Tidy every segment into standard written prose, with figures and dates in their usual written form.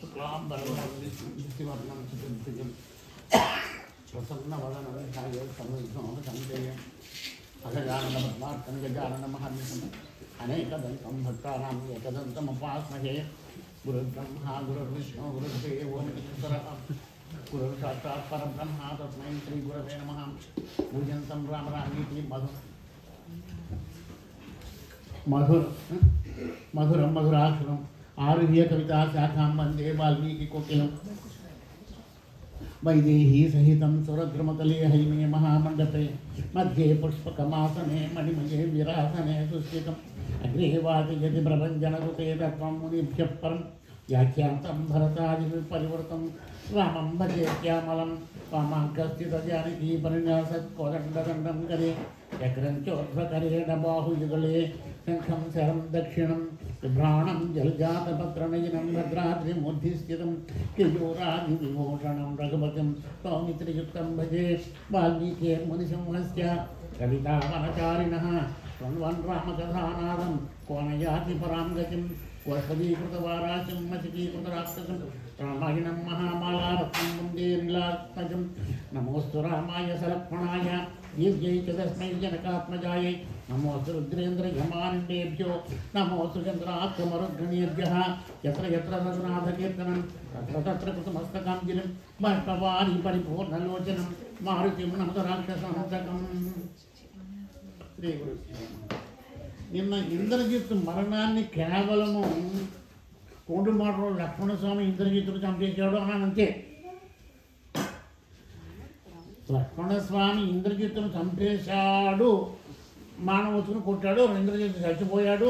శుక్లాంబరవర్ణం చతుర్భుజం ప్రసన్నవదనం సంజయం అగజాననపద్మార్కం గజాననమహర్నిశం అనేకదంతం భక్తానాం ఏకదంతముపాస్మహే గురుర్బ్రహ్మ గురుర్విష్ణు గురుర్దేవో మహేశ్వరః గురుర్ సాక్షాత్ పరబ్రహ్మ తస్మై శ్రీ గురవే నమః. పూజంతం రామ రామీతి మధురం మధురాక్షరం ఆరుహ్య కవితా శాఖాం వందే వాల్మీకి కోకిలం వైదేహీ సహితం సురద్రుమతలే హైమే మహామండపే మధ్యే పుష్పకమాసనే మణిమయే విరాసనే సుస్థితం అగ్రే వాచయతి ప్రభంజనకృతే తత్వం మునిభ్యః పరం వ్యాఖ్యాంతం భరతాది పరివృతం రామం భజే శ్యామలం వామాంకస్థిత జానకీ పరిన్యాసత్ కోదండదండం కరే చక్రం చోర్ధ్వకరేణ బాహుయుగళే శంఖం శరం దక్షిణం విభ్రాణం జలజాతపత్రనయనం భద్రాద్రిమూర్ధిస్థితం కేయూరాదివిభూషణం రఘుపతిం సౌమిత్రయుక్తం భజే వాల్మీకిర్మునిసింహస్య కవితావనచారిణः శృण्वन् రామకథానాదం కోనయాతి పరాం గతిం వసదీకృతవారాశం మచికీకృతరాక్షసం రామాయణం మహామాలారత్నం వందే నీలాత్మజం. నమోస్తు రామాయ సలక్ష్మణాయ దీర్ఘై చ తస్మై జనకాత్మజాయై నమోస్తు రుద్రేంద్రఘమానిండేభ్యో నమోస్తు చంద్రాత్మరుద్గణేభ్యః. యత్ర యత్ర రఘునాథకీర్తనం తత్ర తత్ర కృతమస్తకాంజలిం బాష్పవారి పరిపూర్ణలోచనం మారుతిం నమత రాక్షసహంతకం. నిన్న ఇంద్రజిత్తు మరణాన్ని కేవలము కోండు మాటలో లక్ష్మణస్వామి ఇంద్రజిత్తుడు చంపేశాడు అని అంతే. లక్ష్మణస్వామి ఇంద్రజిత్తును చంపేశాడు, మానవతుని కొట్టాడు, ఇంద్రజిత్తు చచ్చిపోయాడు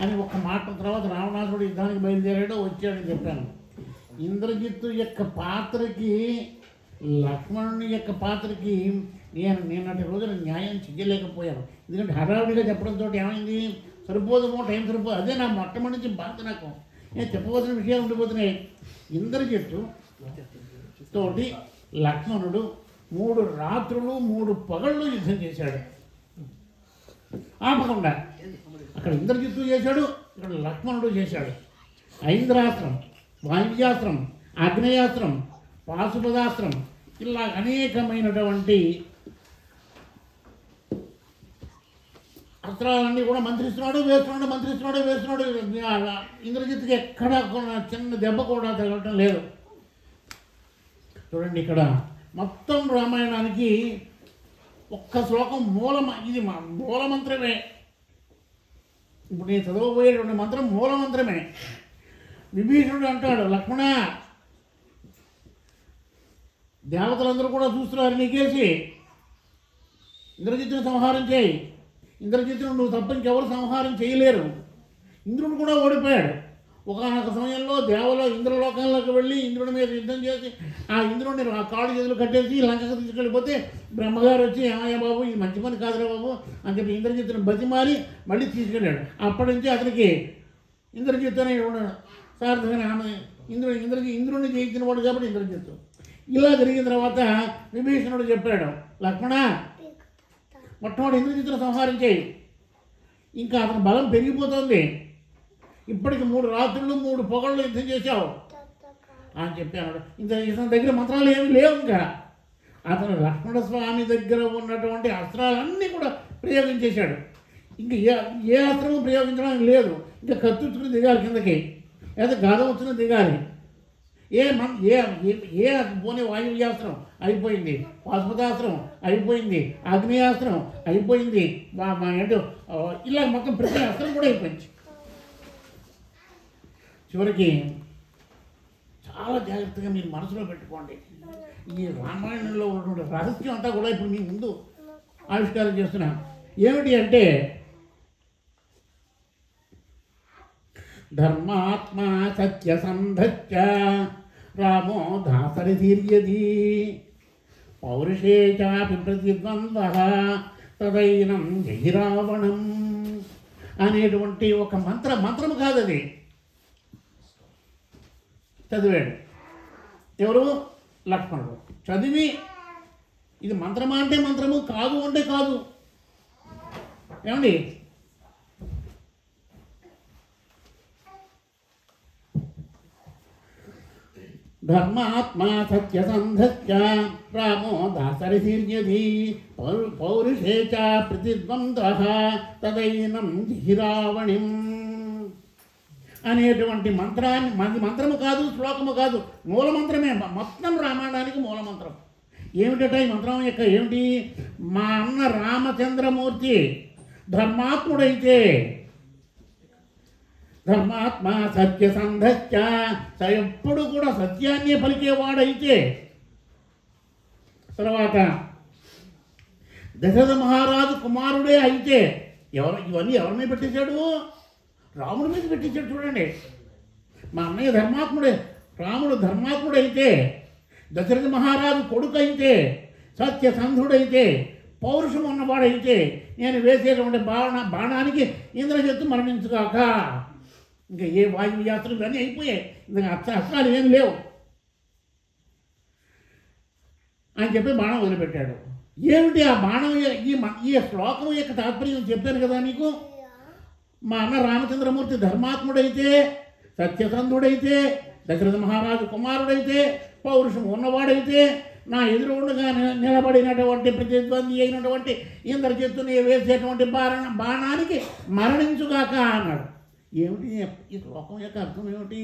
అని ఒక మాట తర్వాత రావణాసుడు యుద్ధానికి బయలుదేరాడు వచ్చాడని చెప్పాను. ఇంద్రజిత్తు యొక్క పాత్రకి లక్ష్మణుని యొక్క పాత్రకి నేను నిన్నటి రోజున న్యాయం చెయ్యలేకపోయాను. ఎందుకంటే హడావుడిగా చెప్పడంతో ఏమైంది, సరిపోదేమో, టైం సరిపోదు. అదే నా మొట్టమొదటి నుంచి బాధ. నాకు నేను చెప్పవలసిన విషయాలు ఉండిపోతున్నాయి. ఇంద్రజిత్తు తోటి లక్ష్మణుడు 3 రాత్రులు 3 పగళ్ళు యుద్ధం చేశాడు ఆపకుండా. అక్కడ ఇంద్రజిత్తు చేశాడు, ఇక్కడ లక్ష్మణుడు చేశాడు. ఐంద్రాస్త్రం, వాయువ్యాస్త్రం, ఆగ్నేయాస్త్రం, పాశుపదాస్త్రం, ఇలా అనేకమైనటువంటి అస్త్రాలన్నీ కూడా మంత్రిస్తున్నాడు, వేస్తున్నాడు. ఇంద్రజిత్తుకి ఎక్కడ చిన్న దెబ్బ కూడా తగలటం లేదు. చూడండి, ఇక్కడ మొత్తం రామాయణానికి ఒక్క శ్లోకం ఇది మూలమంత్రమే. ఇప్పుడు నేను చదవబోయేటువంటి మంత్రం మూలమంత్రమే. విభీషణుడు అంటాడు, లక్ష్మణ దేవతలందరూ కూడా చూస్తున్నారు నీకేసి, ఇంద్రజిత్తును సంహారం చేయి. ఇంద్రజిత్తును నువ్వు తప్ప ఇంకెవరు సంహారం చేయలేరు. ఇంద్రుడు కూడా ఓడిపోయాడు. ఒకనొక సమయంలో దేవలో ఇంద్రలోకంలోకి వెళ్ళి ఇంద్రుడి మీద యుద్ధం చేసి ఆ ఇంద్రుడిని ఆ కాళ్ళు చేతులు కట్టేసి లంకకు తీసుకెళ్ళిపోతే బ్రహ్మగారు వచ్చి ఏమయ్య బాబు ఇది మంచి పని కాదురా బాబు అని చెప్పి ఇంద్రజిత్తును బతిమారి మళ్ళీ తీసుకెళ్ళాడు. అప్పటి నుంచి అతనికి ఇంద్రజిత్తు అనే సార్థకమైన ఆమె ఇంద్రుడిని జయించిన వాడు కాబట్టి ఇంద్రజిత్తు. ఇలా జరిగిన తర్వాత విభీషణుడు చెప్పాడు, లక్ష్మణ మొట్టమొదటి ఇంద్రజిత్తును సంహారం చేయి, ఇంకా అతని బలం పెరిగిపోతుంది. ఇప్పటికి 3 రాత్రులు 3 పొగళ్ళు యుద్ధం చేశావు అని చెప్పాడు. ఇతని దగ్గర మంత్రాలు ఏమి లేవు. ఇంకా అతను లక్ష్మణస్వామి దగ్గర ఉన్నటువంటి అస్త్రాలన్నీ కూడా ప్రయోగించేశాడు. ఇంకా ఏ అస్త్రము ప్రయోగించడానికి లేదు. ఇంకా కత్తుచ్చుకుని దిగాలి కిందకి, లేదా గాథ వచ్చుకుని దిగాలి. ఏ పోనీ వాయువ్యాస్త్రం అయిపోయింది, పాశుపతాస్త్రం అయిపోయింది, ఆగ్నేయాస్త్రం అయిపోయింది, ఏంటో ఇలా మొత్తం ప్రతి అస్త్రం కూడా అయిపోయింది. చివరికి చాలా జాగ్రత్తగా మీరు మనసులో పెట్టుకోండి. ఈ రామాయణంలో ఉన్నటువంటి రహస్యం అంతా కూడా ఇప్పుడు మీ ముందు ఆవిష్కారం చేస్తున్నాను. ఏమిటి అంటే, ధర్మాత్మా సత్యసంధశ్చ రామో దాసరిధీర్యది పౌరుషే చాపి ప్రతిద్వంద్వః తదైనం జైరావణం అనేటువంటి ఒక మంత్రము కాదు, అది చదివాడు. ఎవరు? లక్ష్మణుడు. చదివి ఇది మంత్రమా అంటే మంత్రము, కాదు అంటే కాదు. ఏమండి, ధర్మాత్మా సత్యసంధశ్చ రామో దాసరిశీర్యధి పౌరుషే చ ప్రతిద్వంద్వః తదైనం జిహిరావణిం అనేటువంటి మంత్రాన్ని, మంత్రము కాదు, శ్లోకము కాదు, మూలమంత్రమే. మొత్తం రామాయణానికి మూలమంత్రం ఏమిటట ఈ మంత్రం యొక్క ఏమిటి? మా అన్న రామచంద్రమూర్తి ధర్మాత్ముడైతే, ధర్మాత్మ సత్యసంధశ్చ, ఎప్పుడు కూడా సత్యాన్ని పలికేవాడైతే, తర్వాత దశరథ మహారాజు కుమారుడే అయితే, ఇవన్నీ ఎవరి మీద పెట్టేశాడు? రాముడి మీద పెట్టించాడు. చూడండి, మా అన్నయ్య ధర్మాత్ముడే, రాముడు ధర్మాత్ముడైతే, దశరథ మహారాజు కొడుకు అయితే, సత్యసంధుడైతే, పౌరుషం ఉన్నవాడైతే, నేను వేసేటువంటి బాణానికి ఇంద్రజిత్తు మరణించుగాక. ఇంకా ఏ వాయు యాత్రలు ఇవన్నీ అయిపోయాయి, ఇంకా అస్త్రాలు ఏం లేవు అని చెప్పి బాణం వదిలిపెట్టాడు. ఏమిటి ఆ బాణం? ఈ శ్లోకం యొక్క తాత్పర్యం చెప్పాను కదా నీకు. మా అన్న రామచంద్రమూర్తి ధర్మాత్ముడైతే, సత్యసంధుడైతే, దశరథ మహారాజు కుమారుడైతే, పౌరుషం ఉన్నవాడైతే, నా ఎదురుగుండగా నిలబడినటువంటి ప్రతిద్వంది అయినటువంటి ఇంద్రజిత్తుని వేసేటువంటి బాణానికి మరణించుగాక అన్నాడు. ఏమిటి ఈ శ్లోకం యొక్క అర్థం ఏమిటి?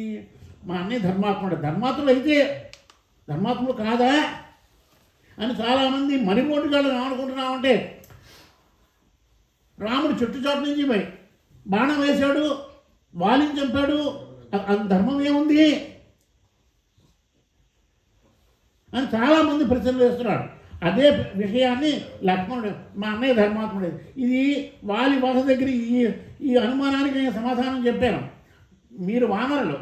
మా అన్నయ్య ధర్మాత్ముడు అయితే ధర్మాత్ముడు కాదా అని చాలామంది మరిపోటుగాళ్ళు ఏమనుకుంటున్నామంటే, రాముడు చుట్టుచాటు నుంచి పోయి బాణం వేశాడు, వాలిని చంపాడు, అది ధర్మం ఏముంది అని చాలామంది ప్రశ్నలు వేస్తున్నాడు. అదే విషయాన్ని లక్ష్మణుడు మా అన్నయ్య ధర్మాత్ముడు, ఇది వాలి వధ దగ్గర ఈ అనుమానానికి నేను సమాధానం చెప్పాను. మీరు వానరులు,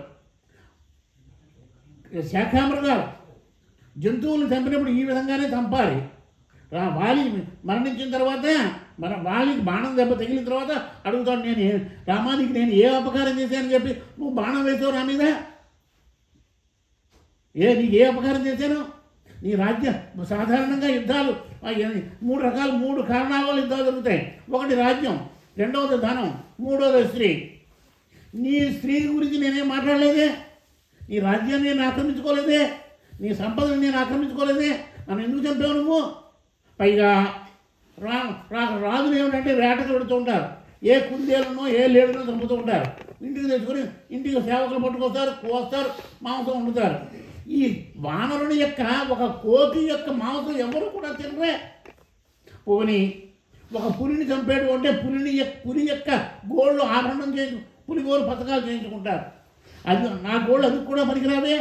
శాఖామృగాలు, జంతువులను చంపినప్పుడు ఈ విధంగానే చంపాలి. వాలి మరణించిన తర్వాత, వాలికి బాణం దెబ్బ తగిలిన తర్వాత అడుగుతాడు, రామానికి నేను ఏ అపకారం చేశానని చెప్పి నువ్వు బాణం వేసావు నా మీద? నీకు ఏ అపకారం చేశాను? నీ రాజ్యం సాధారణంగా యుద్ధాలు 3 కారణాల వల్ల యుద్ధాలు జరుగుతాయి. ఒకటి రాజ్యం, రెండవది ధనం, మూడవది స్త్రీ. నీ స్త్రీ గురించి నేనేం మాట్లాడలేదే, నీ రాజ్యాన్ని నేను ఆక్రమించుకోలేదే, నీ సంపదను నేను ఆక్రమించుకోలేదే, నన్ను ఎందుకు చంపావు నువ్వు? పైగా రాజులు ఏమిటంటే వేటకు పెడుతూ ఉంటారు, ఏ కుందేలను ఏ లేడును చంపుతూ ఉంటారు. ఇంటికి తెచ్చుకొని ఇంటికి సేవకులు పట్టుకొస్తారు, కోస్తారు, మాంసం వండుతారు. ఈ వానరుని యొక్క ఒక కోతి యొక్క మాంసం ఎవరు కూడా తినరే. పోని ఒక పులిని చంపేడు అంటే పులి యొక్క గోళ్ళు ఆభరణం చేయించు, పులి గోళ్ళు పథకాలు చేయించుకుంటారు. అది నా గోళ్ళు అది కూడా పనికిరాదే.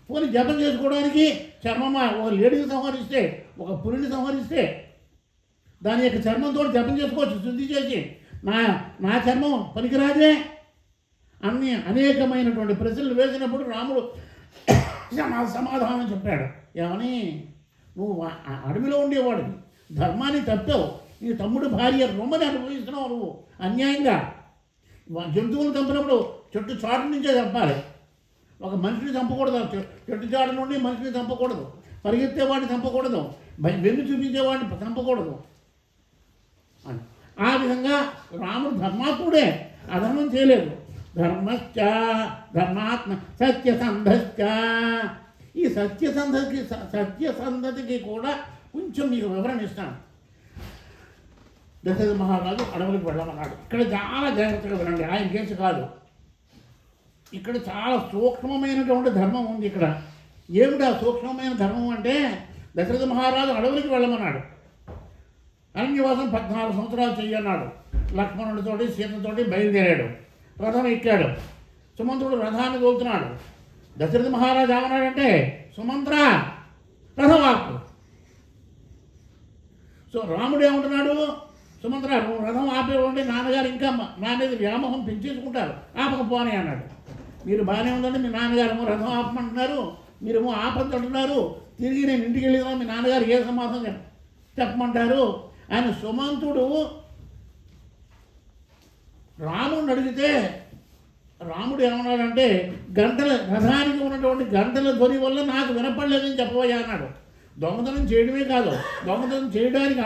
పోని జపం చేసుకోవడానికి చర్మమా ఒక లేడీని సంహరిస్తే, ఒక పులిని సంహరిస్తే దాని యొక్క చర్మంతో జపం చేసుకోవచ్చు శుద్ధి చేసి. నా చర్మం పనికిరాదే. అనేకమైనటువంటి ప్రశ్నలు వేసినప్పుడు రాముడు సమాధానం చెప్పాడు. ఏమని? నువ్వు అడవిలో ఉండేవాడివి, ధర్మాన్ని తప్పావు, నీ తమ్ముడు భార్య రొమ్మని అనుభవిస్తున్నావు నువ్వు అన్యాయంగా. జంతువులు చంపినప్పుడు చెట్టు చాటు నుంచే చంపాలి, ఒక మనిషిని చంపకూడదు. చెట్టు చాటు నుండి మనిషిని చంపకూడదు, పరిగెత్తేవాడిని చంపకూడదు, వెన్ను చూపించేవాడిని చంపకూడదు అని. ఆ విధంగా రాముడు ధర్మాత్ముడే, అధర్మం చేయలేదు. ధర్మశ్చ ధర్మాత్మ సత్యసంధశ్చ. ఈ సత్యసంధతికి కూడా కొంచెం మీకు వివరణ ఇస్తాను. దశరథ మహారాజు అడవులకు వెళ్ళమన్నాడు. ఇక్కడ చాలా జాగ్రత్తగా వినండి, ఆయన కేసు కాదు. ఇక్కడ చాలా సూక్ష్మమైనటువంటి ధర్మం ఉంది. ఇక్కడ ఏమిటి ఆ సూక్ష్మమైన ధర్మం అంటే, దశరథ మహారాజు అడవులకి వెళ్ళమన్నాడు. అరణ్యవాసం 14 సంవత్సరాలు చెయ్యన్నాడు. లక్ష్మణుడితోటి సీతతోటి బయలుదేరాడు, రథం ఎక్కాడు. సుమంత్రుడు రథాన్ని తోలుతున్నాడు. దశరథ మహారాజు ఏమన్నాడంటే, సుమంత్ర రథవాకు. సో రాముడు ఏమంటున్నాడు, సుమంత్ర నువ్వు రథం ఆపేవండి, నాన్నగారు ఇంకా నా మీద వ్యామోహం పెంచేసుకుంటారు, ఆపకపోని అన్నాడు. మీరు బాగానే ఉందండి, మీ నాన్నగారేమో రథం ఆపమంటున్నారు, మీరేమో ఆపంటున్నారు, తిరిగి నేను ఇంటికి వెళ్ళినా మీ నాన్నగారు ఏ సమాధానం చెప్పమంటారు ఆయన. సుమంతుడు రాముడిని అడిగితే రాముడు ఏమన్నాడంటే, రథానికి ఉన్నటువంటి గంటల ధ్వని వల్ల నాకు వినపడలేదని చెప్పబోయా అన్నాడు. దొంగతనం చేయడమే కాదు, దొంగతనం చేయడానికి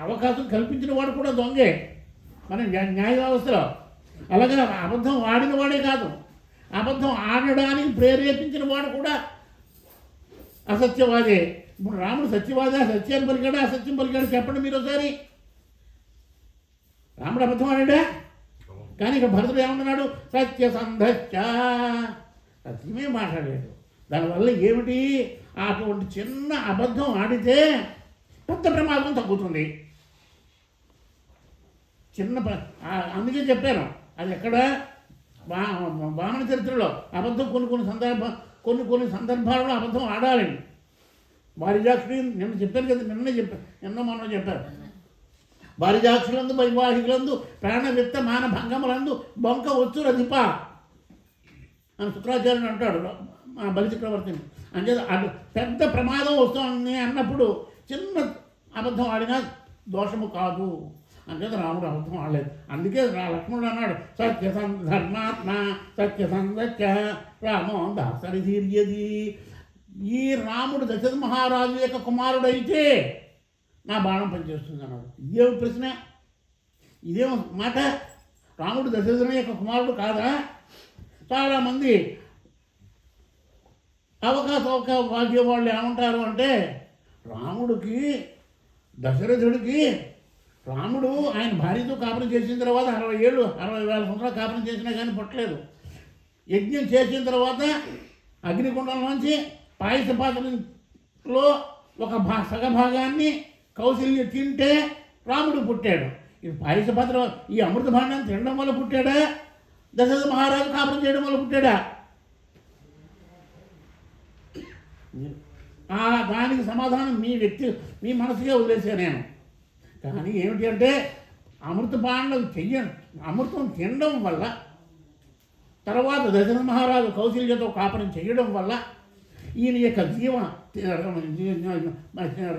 అవకాశం కల్పించిన వాడు కూడా దొంగే మన న్యాయ వ్యవస్థలో. అలాగే అబద్ధం వాడిన వాడే కాదు, అబద్ధం ఆడడానికి ప్రేరేపించిన వాడు కూడా అసత్యవాదే. ఇప్పుడు రాముడు సత్యవాదా, సత్యాన్ని పలికాడా, అసత్యం పలికాడు? చెప్పండి మీరు ఒకసారి. రాముడు అబద్ధం ఆడాడా? కానీ ఇక్కడ భరతుడు ఏమంటున్నాడు? సత్యసంధశ్చ, సత్యమే మాట్లాడాడు. దానివల్ల ఏమిటి? అటువంటి చిన్న అబద్ధం ఆడితే పెద్ద ప్రమాదం తగ్గుతుంది. అందుకే చెప్పాను, అది ఎక్కడ వామన చరిత్రలో అబద్ధం కొన్ని సందర్భాలలో అబద్ధం ఆడాలండి. వారిజాక్షుడు నిన్న చెప్పారు కదా, మొన్న చెప్పారు. వారిజాక్షులందు వైవాహికులందు ప్రాణవిత్త మాన భంగములందు బొంక వచ్చు రధిప అని శుక్రాచార్యుడు అంటాడు బలి చక్రవర్తిని. అంటే అటు పెద్ద ప్రమాదం వస్తుంది అన్నప్పుడు చిన్న అబద్ధం ఆడినా దోషము కాదు. అంచేత రాముడు అబద్ధం ఆడలేదు. అందుకే లక్ష్మణుడు అన్నాడు, సత్యసంధర్మాత్మ సత్యసంధ రామో దాసరిధీర్యది. ఈ రాముడు దశరథ మహారాజు యొక్క కుమారుడైతే నా బాణం పనిచేస్తుంది అన్నాడు. ఇదేం ప్రశ్న, ఇదేం మాట? రాముడు దశరథుని యొక్క కుమారుడు కాదా? చాలామంది వాక్య వాళ్ళు ఏమంటారు అంటే, రాముడికి దశరథుడికి రాముడు ఆయన భార్యతో కాపురం చేసిన తర్వాత 60,000 సంవత్సరాలు కాపురం చేసినా కానీ పుట్టలేదు. యజ్ఞం చేసిన తర్వాత అగ్నికుండంలోంచి పాయసపాత్రలో ఒక సగభాగాన్ని కౌశల్య తింటే రాముడు పుట్టాడు. ఇది పాయసపాత్ర ఈ అమృత భాండాన్ని తినడం వల్ల పుట్టాడా, దశరథ మహారాజు కాపురం చేయడం వల్ల పుట్టాడా? దానికి సమాధానం మీ మనసుకే వదిలేసా నేను. కానీ ఏమిటి అంటే, అమృత పాండం అమృతం తినడం వల్ల, తర్వాత దశరథ మహారాజు కౌశల్యతో కాపురం చేయడం వల్ల ఈయన యొక్క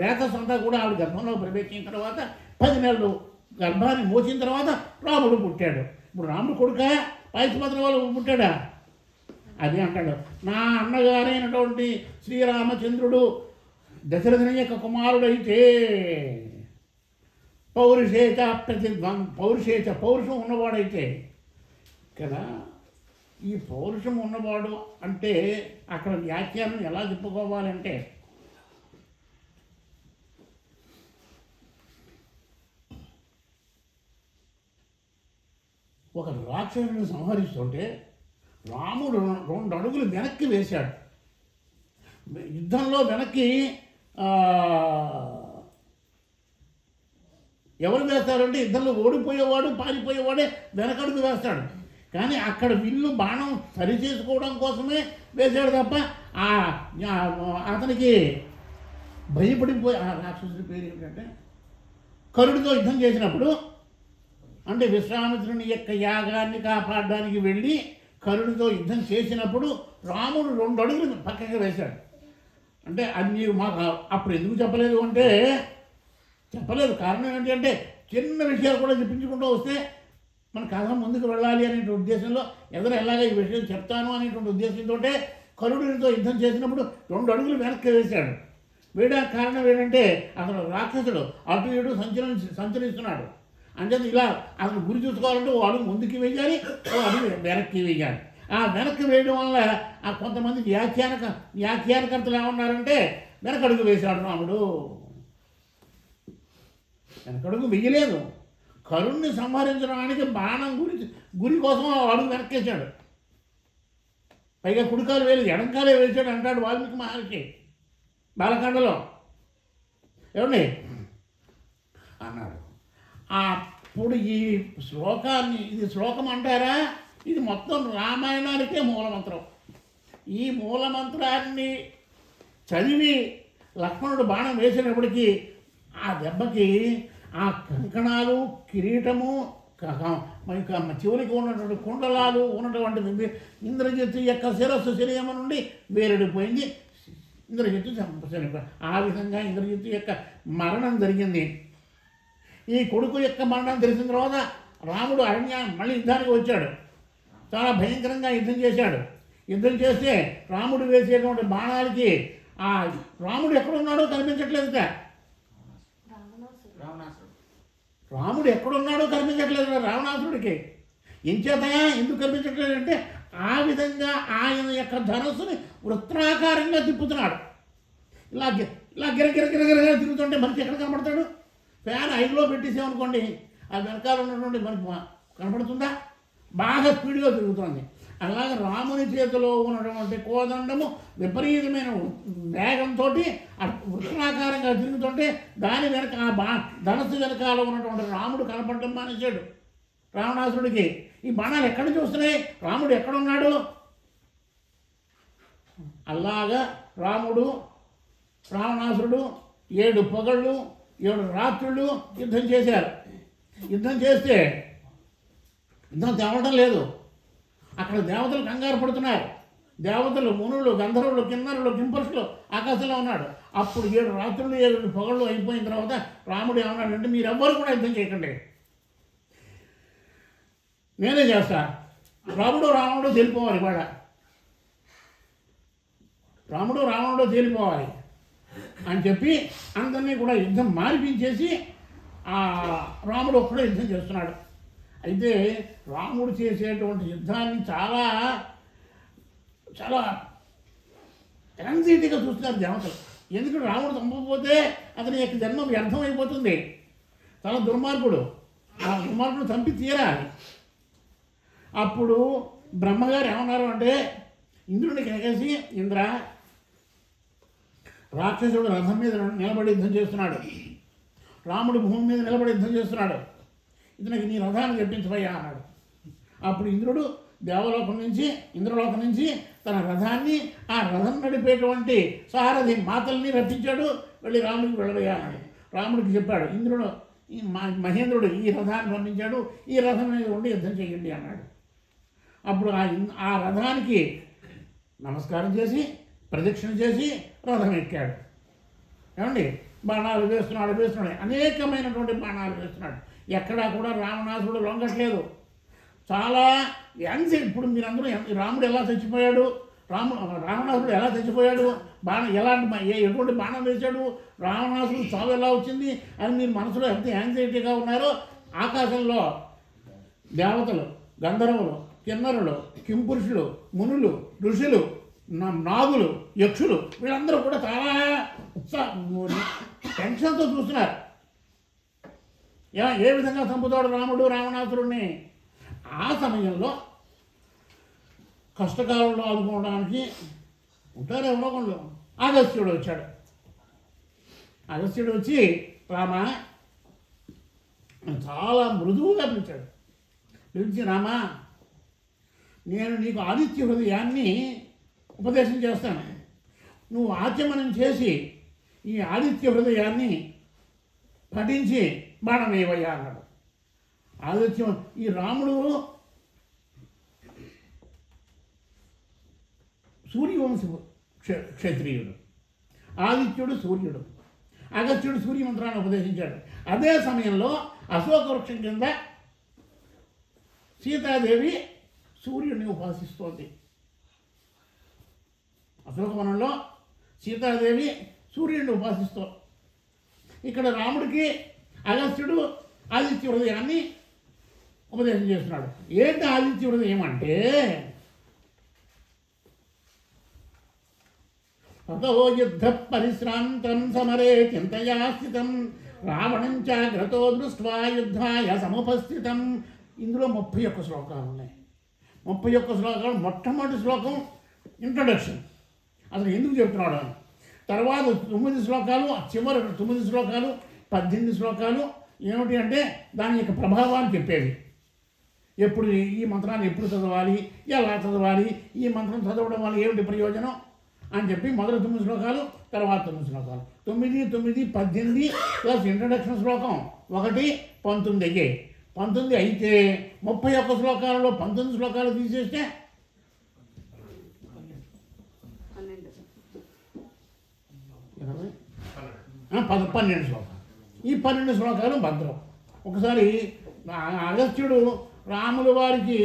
రేఖస్ అంతా కూడా ఆవిడ గర్భంలో ప్రవేశించిన తర్వాత 10 నెలలు గర్భాన్ని మోసిన తర్వాత రాముడు పుట్టాడు. ఇప్పుడు రాముడు కొడుక పాయసపాత్ర వాళ్ళు పుట్టాడా? అది అంటాడు, నా అన్నగారైనటువంటి శ్రీరామచంద్రుడు దశరథుని యొక్క కుమారుడైతే పౌరుషేచ పౌరుషం ఉన్నవాడైతే కదా. ఈ పౌరుషం ఉన్నవాడు అంటే అక్కడ వ్యాఖ్యానం ఎలా చెప్పుకోవాలంటే, ఒక రాక్షసుని సంహరిస్తుంటే రాముడు 2 అడుగులు వెనక్కి వేశాడు. యుద్ధంలో వెనక్కి ఎవరు వేస్తారంటే, యుద్ధంలో ఓడిపోయేవాడు పారిపోయేవాడే వెనకడుగు వేస్తాడు. కానీ అక్కడ విల్లు బాణం సరి చేసుకోవడం కోసమే వేశాడు తప్ప అతనికి భయపడిపోయి, ఆ రాక్షసుడి పేరు ఏంటంటే, కరుడితో యుద్ధం చేసినప్పుడు, అంటే విశ్వామిత్రుని యొక్క యాగాన్ని కాపాడడానికి వెళ్ళి కరుడితో యుద్ధం చేసినప్పుడు రాముడు 2 అడుగులు పక్కకి వేశాడు. అంటే అది మీరు మాకు అప్పుడు ఎందుకు చెప్పలేదు అంటే, చెప్పలేదు కారణం ఏంటి అంటే, చిన్న విషయాలు కూడా చెప్పించుకుంటూ వస్తే మన కథ ముందుకు వెళ్ళాలి అనేటువంటి ఉద్దేశంలో, ఎదురు ఎలాగా ఈ విషయం చెప్తాను అనేటువంటి ఉద్దేశంతో కరుడితో యుద్ధం చేసినప్పుడు 2 అడుగులు వెనక్కి వేశాడు. వేయడానికి కారణం ఏంటంటే, అతను రాక్షసుడు అటు ఇటు సంచరిస్తున్నాడు. అంచేత ఇలా అతను గురి చూసుకోవాలంటే ఓ అడుగు ముందుకి వేయాలి, ఓ అడుగు వెనక్కి వేయాలి. ఆ వెనక్కి వేయడం వల్ల కొంతమంది వ్యాఖ్యానకర్తలు ఏమన్నారంటే, వెనకడుగు వేశాడు రాముడు. వెనకడుగు వెయ్యలేదు, కరుణ్ణి సంహరించడానికి బాణం గురి కోసం అడుగు వెనక్కేశాడు. పైగా కుడికాలు వేలు ఎడంకాలే వేసాడు అంటాడు వాల్మీకి మహర్షి బాలకాండలో. ఏమండి అన్నాడు. అప్పుడు ఈ శ్లోకాన్ని, ఇది శ్లోకం అంటారా, ఇది మొత్తం రామాయణానికే మూలమంత్రం. ఈ మూలమంత్రాన్ని చదివి లక్ష్మణుడు బాణం వేసినప్పటికీ ఆ దెబ్బకి ఆ కంకణాలు, కిరీటము, చెవులకి ఉన్నటువంటి కుండలాలు ఉన్నటువంటి ఇంద్రజిత్తు యొక్క శిరస్సు శరీరం నుండి వేరుడిపోయింది. ఇంద్రజిత్తు చనిపోయాడు. ఆ విధంగా ఇంద్రజిత్తు యొక్క మరణం జరిగింది. ఈ కొడుకు యొక్క మరణం తెలిసిన తర్వాత రాముడు మళ్ళీ యుద్ధానికి వచ్చాడు. చాలా భయంకరంగా యుద్ధం చేశాడు. యుద్ధం చేస్తే రాముడు వేసేటువంటి బాణాలకి ఆ రాముడు ఎక్కడున్నాడో కనిపించట్లేదు. రాముడు ఎక్కడున్నాడో కనిపించట్లేదు రావణాసురుడికి. ఎందుకు కనిపించట్లేదంటే ఆ విధంగా ఆయన యొక్క ధనస్సుని వృత్తాకారంగా తిప్పుతున్నాడు. ఇలా ఇలా గిరగిర తిరుగుతుంటే మనిషి ఎక్కడ కనపడతాడు? ఫ్యాన్ 5లో పెట్టేసామనుకోండి, ఆ వెనకాల ఉన్నటువంటి మనకి కనపడుతుందా? బాగా స్పీడ్గా తిరుగుతుంది. అలాగే రాముని చేతిలో ఉన్నటువంటి కోదండము విపరీతమైన వేగంతో వృత్తాకారంగా తిరుగుతుంటే దాని వెనక ధనస్సు వెనకాల ఉన్నటువంటి రాముడు కనపడడం మానేశాడు రావణాసురుడికి. ఈ బాణాలు ఎక్కడి నుంచి వస్తున్నాయి? రాముడు ఎక్కడున్నాడు? అలాగా రాముడు రావణాసురుడు 7 పగళ్ళు 7 రాత్రులు యుద్ధం చేశారు. యుద్ధం చేస్తే యుద్ధం తేవడం లేదు. అక్కడ దేవతలు కంగారు పడుతున్నారు. దేవతలు, మునులు, గంధర్వులు, కిన్నరులు, కింపురుషులు ఆకాశంలో ఉన్నాడు. అప్పుడు 7 రాత్రులు 7 పగళ్ళు అయిపోయిన తర్వాత రాముడు ఏమన్నాడంటే, మీరెవ్వరు కూడా యుద్ధం చేయకండి, నేనే చేస్తా. రాముడు తేలిపోవాలి. ఇవాళ రాముడు తేలిపోవాలి అని చెప్పి అందరినీ కూడా యుద్ధం మారిపించేసి రాముడు ఒక్కడే యుద్ధం చేస్తున్నాడు. అయితే రాముడు చేసేటువంటి యుద్ధాన్ని చాలా చాలా యాంగ్జైటీగా చూస్తున్నారు దేవతలు. ఎందుకంటే రాముడు చంపకపోతే అతని యొక్క జన్మ వ్యర్థమైపోతుంది. చాలా దుర్మార్గుడు. ఆ దుర్మార్గుడు చంపి తీరాలి. అప్పుడు బ్రహ్మగారు ఏమన్నారు అంటే, ఇంద్రుడికి ఎగేసి, ఇంద్ర, రాక్షసుడు రథం మీద నిలబడి యుద్ధం చేస్తున్నాడు, రాముడు భూమి మీద నిలబడి యుద్ధం చేస్తున్నాడు, ఇతనికి నీ రథాన్ని తెప్పించవయ్యా అన్నాడు. అప్పుడు ఇంద్రుడు దేవలోకం నుంచి, ఇంద్రలోకం నుంచి తన రథాన్ని, ఆ రథం నడిపేటువంటి సారథి మాతల్ని రప్పించాడు. వెళ్ళి రాముడికి వెళ్ళవయ్యా అన్నాడు. రాముడికి చెప్పాడు, ఇంద్రుడు మహేంద్రుడు ఈ రథాన్ని పంపించాడు, ఈ రథం మీద ఉండి యుద్ధం చేయండి అన్నాడు. అప్పుడు ఆ రథానికి నమస్కారం చేసి ప్రదక్షిణ చేసి రథం ఎక్కాడు. ఏమండి, బాణాలు వేస్తున్నాడు, అనేకమైనటువంటి బాణాలు వేస్తున్నాడు. ఎక్కడా కూడా రావణాసురుడు లొంగట్లేదు. చాలా యాంగ్జైటీ. ఇప్పుడు మీరందరూ రాముడు ఎలా చచ్చిపోయాడు, రావణాసురుడు ఎలా చచ్చిపోయాడు, ఎటువంటి బాణం వేశాడు, రావణాసురుడు చావు ఎలా వచ్చింది అని మీరు మనసులో ఎంత యాంగ్జైటీగా ఉన్నారో, ఆకాశంలో దేవతలు, గంధర్వులు, కిన్నరులు, కింపురుషులు, మునులు, ఋషులు, నాగులు, యక్షులు వీళ్ళందరూ కూడా చాలా టెన్షన్తో చూస్తున్నారు. ఏ విధంగా చంపుతాడు రాముడు రావణాసురుడిని. ఆ సమయంలో కష్టకాలంలో ఆదుకోవడానికి ఉంటారు ఎవరో వాళ్ళు. అగస్త్యుడు వచ్చాడు. అగస్త్యుడు వచ్చి, రామా చాలా మృదువుగా పిలిచాడు. పిలిచి, రామా, నేను నీకు ఆదిత్య హృదయాన్ని ఉపదేశం చేస్తాను, నువ్వు ఆచమనం చేసి ఈ ఆదిత్య హృదయాన్ని పఠించి బాణం వేయవయ్యా అన్నాడు. ఆదిత్యం, ఈ రాముడు సూర్యవంశ క్షత్రియుడు, ఆదిత్యుడు సూర్యుడు. అగస్త్యుడు సూర్యమంత్రాన్ని ఉపదేశించాడు. అదే సమయంలో అశోక వృక్షం కింద సీతాదేవి సూర్యుడిని ఉపాసిస్తోంది. అశోకవనంలో సీతాదేవి సూర్యుడిని ఉపాసిస్తూ, ఇక్కడ రాముడికి అగస్త్యుడు ఆదిత్య హృదయాన్ని ఉపదేశం చేస్తున్నాడు. ఏంటి ఆదిత్య హృదయం అంటే, తతో యుద్ధ పరిశ్రాంతం సమరే చింతయా స్థితం రావణం చాగ్రతో దృష్ట్వా యుద్ధాయ సముపస్థితం. ఇందులో 31 శ్లోకాలు ఉన్నాయి. 31 శ్లోకాలు. మొట్టమొదటి శ్లోకం ఇంట్రడక్షన్, అసలు ఎందుకు చెప్తున్నాడు అని. తర్వాత 9 శ్లోకాలు, చివరి 9 శ్లోకాలు 18 శ్లోకాలు ఏమిటి అంటే దాని యొక్క ప్రభావాన్ని చెప్పేవి. ఎప్పుడు ఈ మంత్రాన్ని ఎప్పుడు చదవాలి, ఎలా చదవాలి, ఈ మంత్రం చదవడం వల్ల ఏమిటి ప్రయోజనం అని చెప్పి మొదటి 9 శ్లోకాలు, తర్వాత 9 శ్లోకాలు. 9, 9, 18 ప్లస్ ఇంట్రడక్షన్ శ్లోకం 1, 19 అయ్యాయి. 19 అయితే 31 శ్లోకాలలో 19 శ్లోకాలు తీసేస్తే 12 శ్లోకాలు. ఈ 12 శ్లోకాలు భద్రం. ఒకసారి అగస్త్యుడు రాముల వారికి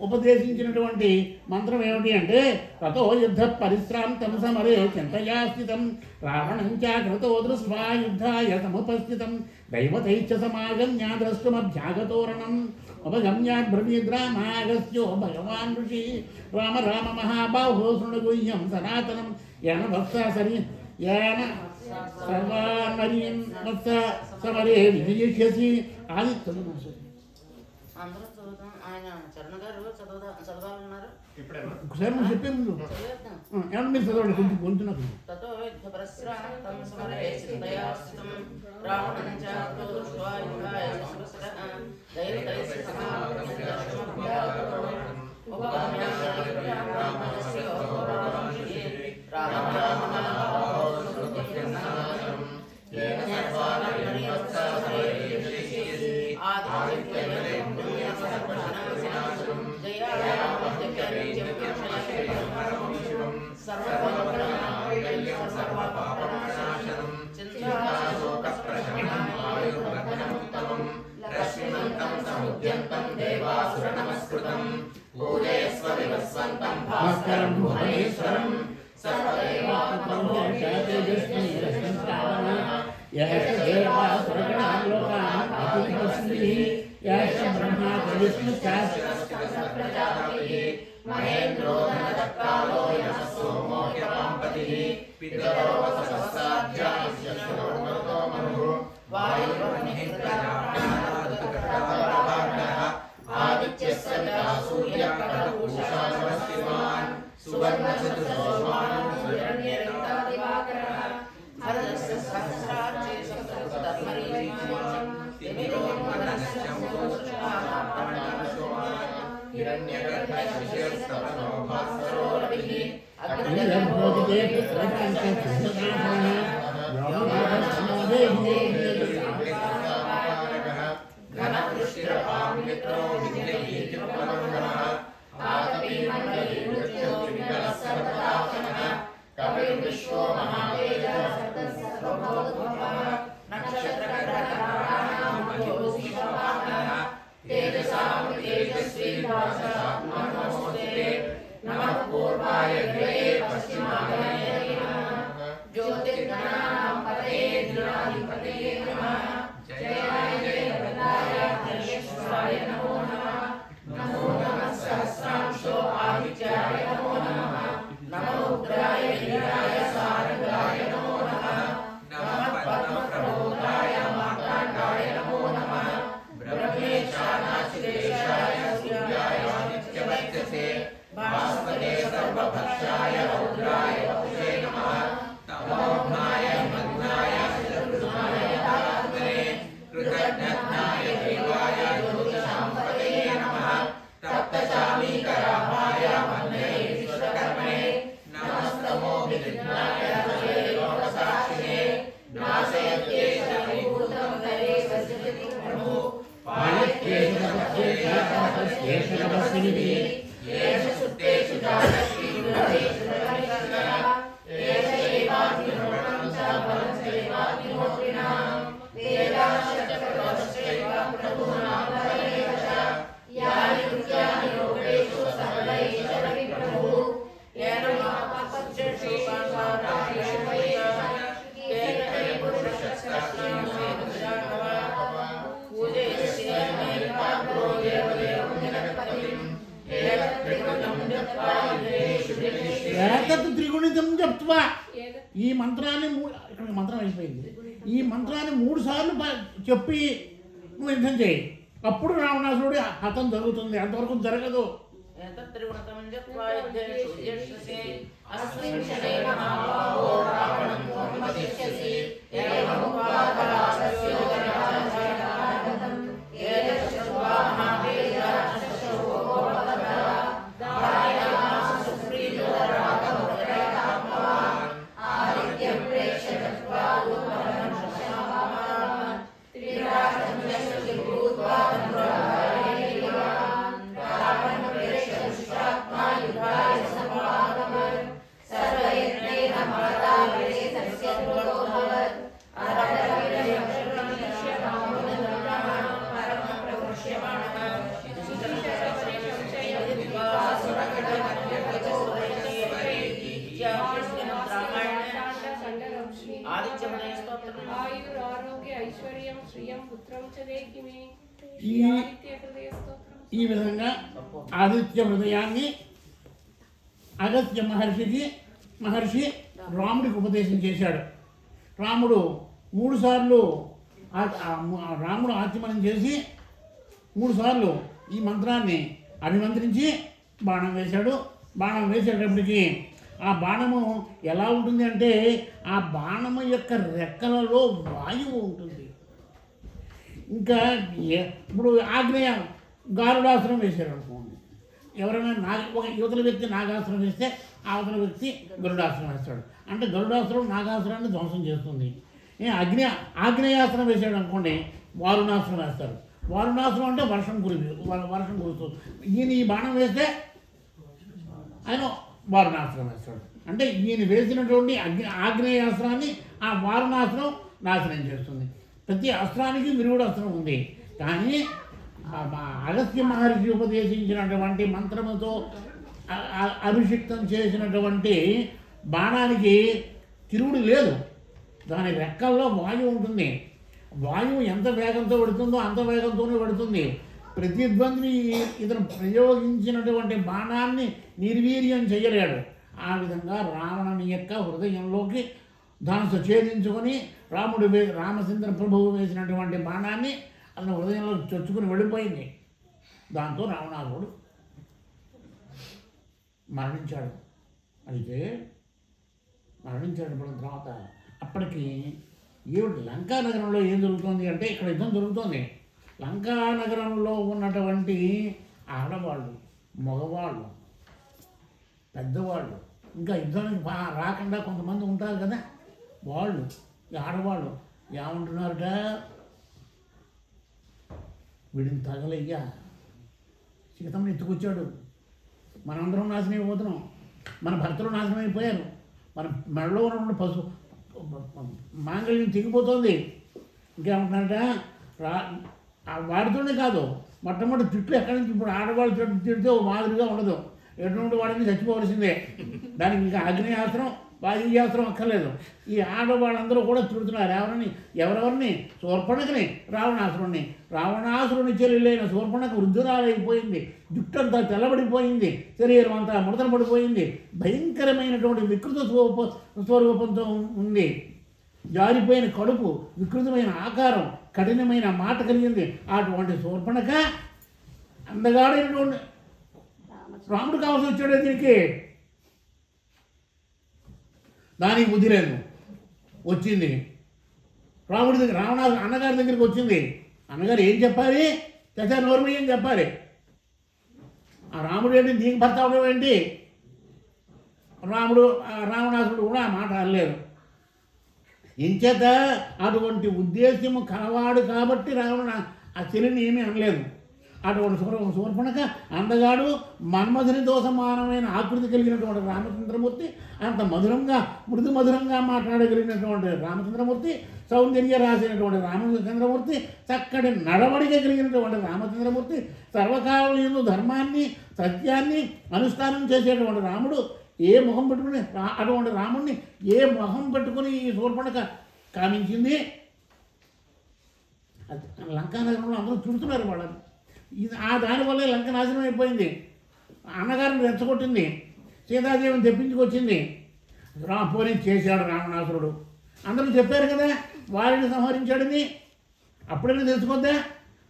ఉపదేశించినటువంటి మంత్రం ఏమిటి అంటే, తతో యుద్ధ పరిశ్రాంతం సమరే చింతయా స్థితం రావణం చాగ్రతో దృష్ట్వా యుద్ధాయ సముపస్థితం దైవతైశ్చ సమాగమ్య ద్రష్టుమభ్యాగతోరణం अपगम्यात् ब्रवीद्रामागस्त्यो भगवान् ऋषि राम राम महाबाहो शृणुगुह्यं सनातनं येन वत्सा येन सर्वान्मरीन् वत्सा समरे विजयिष्यसि ఆదిత్యుడు అందరూ చదువుతాం. ఆయన చరణ గారు చదవాలన్నారు. ఒకసారి మనం చెప్పే ముందు ఏమన్నా మీరు చదవండి కొంచెం గొంతు నాకు. తతో విద్య పరస్రాంతం సమరే చింతయా స్థితం రావణం చ దృష్ట్వా యుగాయ సంవత్సరః దైవతైస్య సమాగమః ఉపగమ్యాస్య ఉపరామస్య రామ రామ భాస్కరం భువనేశ్వరం మహేంద్రో ధనదత్తాలో యః సోమో యమాంపతిః పితరో సహస్రాధ్యాయస్య శోణతో మనుః వాయుర్వహ్నిః ఆదిత్యస్య పితా సూర్యః కరపూషా సమస్తిమాన్ సువర్ణచతుర్సోమాన్ హిరణ్యరేతాదివాకరః హరస్య సహస్రాజ్యే సప్తధర్మరీమాన్ తిమిరో మదనశ్చ हिरण्यगर्भशिशिरस्तवनो भास्करो रविः घनवृष्टिरपामित्रो विद्यहीतिपलङ्गनः आतपीमण्डलीवृत्योर्विकलस्सर्वदासनः कविर्विश्वो महातेजः सर्वभूतभवः नक्षत्रग्रहणानां तेजसां तेजस्वी नमोऽस्तुते नमः पूर्वाय ग्रहे पश्चिमाय ज्योतिर्गणानां पतये दिनाधिपतये नमः जयाय जयप्रदाय धर्मेश्वराय नमो नमः नमो नमः सहस्रांशो आदित्याय नमो नमः नमो रुद्राय वीराय सारंगाय नमो नमः नमः पद्मप्रबोधाय मार्ताण्डाय नमो नमः ब्रह्मेशानाचिदेशाय सूर्याय आदित्यवर्चसे भास्वते सर्वभक्षाय रौद्राय वपुषे नमः तमोघ्नाय मग्नाय शत्रुघ्नाय दात्रे कृतज्ञाय देवाय ज्योतिषां पतये नमः तप्तचामीकराभाय मन्ये विश्वकर्मणे नमस्तमो विघ्नाय लोकसाक्षिणे नाशयत्ये सर्वभूतं करे सज्जति प्रभु येष सुप्तेषु जातस्ति दुर्गेषु रविरङ्गः एष एवाग्निहोत्रं च फलं चैवाग्निहोत्रिणां वेदाश्चक्रवश्चैव प्रभूनां फलेन च यानि कृत्यानि लोकेषु सर्वैश्च रविप्रभुः येन मापश्चेषु पापाराशेषु येन ते पुरुषस्य ఏతత్ త్రిగుణితం చెప్తా. ఈ మంత్రాన్ని ఇక్కడ మంత్రం అయిపోయింది. ఈ మంత్రాన్ని 3 సార్లు చెప్పి నువ్వు యుద్ధం చేయి. అప్పుడు రావణాసురుడి హతం జరుగుతుంది. అంతవరకు జరగదు. आयुरारोग्य ऐश्वर्यं श्रियं पुत्रं च देहि मे ఈ విధంగా ఆదిత్య హృదయాన్ని అగస్త్య మహర్షి రాముడికి ఉపదేశం చేశాడు. రాముడు 3 సార్లు రాముడు ఆచమనం చేసి 3 సార్లు ఈ మంత్రాన్ని అభిమంత్రించి బాణం వేశాడు. బాణం వేసేటప్పటికి ఆ బాణము ఎలా ఉంటుంది అంటే ఆ బాణము యొక్క రెక్కలలో వాయువు ఉంటుంది. ఇంకా ఇప్పుడు ఆగ్నేయ గారుడాసురం వేశారు అనుకోండి, ఎవరైనా ఒక యువతల వ్యక్తి నాగాసురం వేస్తే అవతల వ్యక్తి గరుడాసురం వేస్తాడు. అంటే గరుడాసురం నాగాసురాన్ని ధ్వంసం చేస్తుంది. ఆగ్నేయాస్త్రం వేసాడు అనుకోండి, వారుణాస్త్రం వేస్తారు. వారుణాస్త్రం అంటే వర్షం కురుస్తుంది. ఈయన ఈ బాణం వేస్తే ఆయన వారుణాస్త్రం వేస్తాడు. అంటే ఈయన వేసినటువంటి ఆగ్నేయాస్త్రాన్ని ఆ వారుణాస్త్రం నాశనం చేస్తుంది. ప్రతి అస్త్రానికి విరుగుడు అస్త్రం ఉంది. కానీ అగస్త్య మహర్షి ఉపదేశించినటువంటి మంత్రముతో అభిషిక్తం చేసినటువంటి బాణానికి తిరుగుడు లేదు. దాని రెక్కల్లో వాయువు ఉంటుంది. వాయువు ఎంత వేగంతో పడుతుందో అంత వేగంతోనే పడుతుంది. ప్రతిద్వంద్వి ఇతను ప్రయోగించినటువంటి బాణాన్ని నిర్వీర్యం చేయలేడు. ఆ విధంగా రావణుని యొక్క హృదయంలోకి ధనుసు ఛేదించుకొని రామచంద్ర ప్రభువు వేసినటువంటి బాణాన్ని అతని హృదయంలో చొచ్చుకుని వెళ్ళిపోయింది. దాంతో రావణాసురుడు మరణించాడు. అయితే మరణించేటప్పుడు తర్వాత అప్పటికి లంకా నగరంలో ఏం జరుగుతుంది అంటే ఇక్కడ యుద్ధం జరుగుతుంది. లంకా నగరంలో ఉన్నటువంటి ఆడవాళ్ళు, మగవాళ్ళు, పెద్దవాళ్ళు, ఇంకా యుద్ధానికి రాకుండా కొంతమంది ఉంటారు కదా, వాళ్ళు ఈ ఆడవాళ్ళు ఏమంటున్నారట, వీడిని తగలయ్యా, సీతమ్మని ఎత్తుకొచ్చాడు, మనందరం నాశనం అయిపోతున్నాం, మన భర్తలు నాశనం అయిపోయారు, మన మెడలో ఉన్న మాంగళ్యం తెగిపోతుంది. ఇంకేమంటున్నారట, వాడితోనే కాదు, మొట్టమొదటి తిట్లు ఎక్కడి నుంచి ఇప్పుడు ఆడవాళ్ళు తిడితే ఓ మాదిరిగా ఉండదు, ఎటువంటి వాడిని చచ్చిపోవలసిందే. దానికి ఇంకా అగ్నేయాస్త్రం వాయుయాస్త్రం అక్కర్లేదు. ఈ ఆడవాళ్ళందరూ కూడా తిడుతున్నారు ఎవరెవరిని శూర్పణఖని, రావణాసురుని చెల్లెలైన శూర్పణఖ వృద్ధురాలైపోయింది, జుట్టంతా తెల్లబడిపోయింది, శరీరం అంతా ముడతలు పడిపోయింది, భయంకరమైనటువంటి వికృత స్వరూపంతో ఉంది, జారిపోయిన కడుపు, వికృతమైన ఆకారం, కఠినమైన మాట కలిగింది. అటువంటి శూర్పణఖ అందగాడైనటువంటి రాముడు కావాల్సి వచ్చాడు. దీనికి దానికి బుద్ధి లేదు, వచ్చింది రాముడి దగ్గర, రావణాసు అన్నగారి దగ్గరికి వచ్చింది. అన్నగారు ఏం చెప్పాలి, తెచ్చా నోర్మి ఏం చెప్పాలి, ఆ రాముడు ఏంటి నీకు భర్త అవడం ఏంటి, రావణాసుడు కూడా ఆ మాట అనలేదు. ఇంచేత అటువంటి ఉద్దేశ్యము కలవాడు కాబట్టి రావణ ఆ చెల్లిని ఏమీ అనలేదు. అటువంటి శూర్పణఖ అందగాడు, మన్మధునితో సమానమైన ఆకృతి కలిగినటువంటి రామచంద్రమూర్తి, అంత మృదు మధురంగా మాట్లాడగలిగినటువంటి రామచంద్రమూర్తి, సౌందర్య రాసినటువంటి రామచంద్రమూర్తి, చక్కటి నడవడిక కలిగినటువంటి రామచంద్రమూర్తి, సర్వకాలంలో ధర్మాన్ని సత్యాన్ని అనుష్ఠానం చేసేటువంటి రాముడు ఏ మొహం పెట్టుకుని అటువంటి రాముడిని ఏ మొహం పెట్టుకుని ఈ శూర్పణఖ కామించింది. లంకానగరంలో అందరూ చుడుతున్నారు వాళ్ళని. దానివల్లే లంక నాశనం అయిపోయింది. అన్నగారిని రెచ్చగొట్టింది, సీతాదేవిని తెప్పించుకొచ్చింది. పోనీ చేశాడు రావణాసురుడు, అందరూ చెప్పారు కదా వాలిని సంహరించాడని. అప్పుడైనా తెలుసుకోద్దా,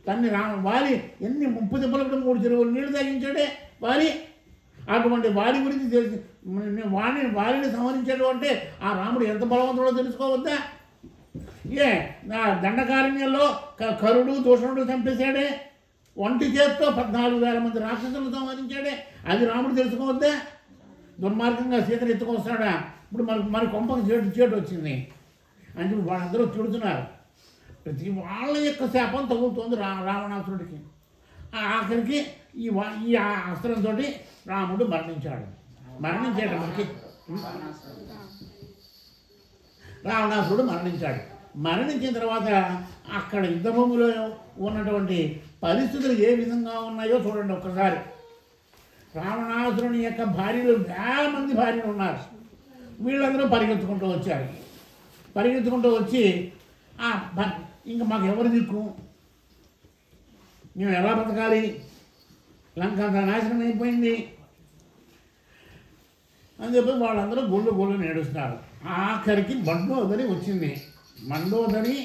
తన్ని వాలి ఎన్ని 30 దెబ్బలకు 3 చెరువులు నీళ్లు తాగించాడే వాలి. అటువంటి వాలి గురించి తెలిసి వాలిని సంహరించాడు అంటే ఆ రాముడు ఎంత బలవంతుడో తెలుసుకోవద్దా. దండకారణ్యంలో కరుడు దూషణుడు చంపేశాడే, ఒంటి చేత్తో 14,000 మంది రాక్షసులను సంహరించాడే, అది రాముడు తెలుసుకోవద్దా. దుర్మార్గంగా సీతను ఎత్తుకొస్తాడా, ఇప్పుడు మన కొంపకు చేటు వచ్చింది అంటే వాళ్ళందరూ తిడుతున్నారు. ప్రతి వాళ్ళ యొక్క శాపం తగులుతోంది రావణాసురుడికి. ఆఖరికి ఈ అస్త్రంతో రాముడు మరణించాడు. మరణించేటప్పటికి రావణాసురుడు మరణించాడు. మరణించిన తర్వాత అక్కడ యుద్ధభూమిలో ఉన్నటువంటి పరిస్థితులు ఏ విధంగా ఉన్నాయో చూడండి ఒక్కసారి. రావణాసురుని యొక్క భార్యలు 1000 మంది భార్యలు ఉన్నారు. వీళ్ళందరూ పరిగెత్తుకుంటూ వచ్చారు. పరిగెత్తుకుంటూ వచ్చి ఇంకా మాకు ఎవరు దిక్కు, మేము ఎలా బతకాలి, లంక అంతా నాశనం అయిపోయింది అని చెప్పి వాళ్ళందరూ గొళ్ళు నేడుస్తున్నారు. ఆఖరికి మండోదరి వచ్చింది. మండోదరి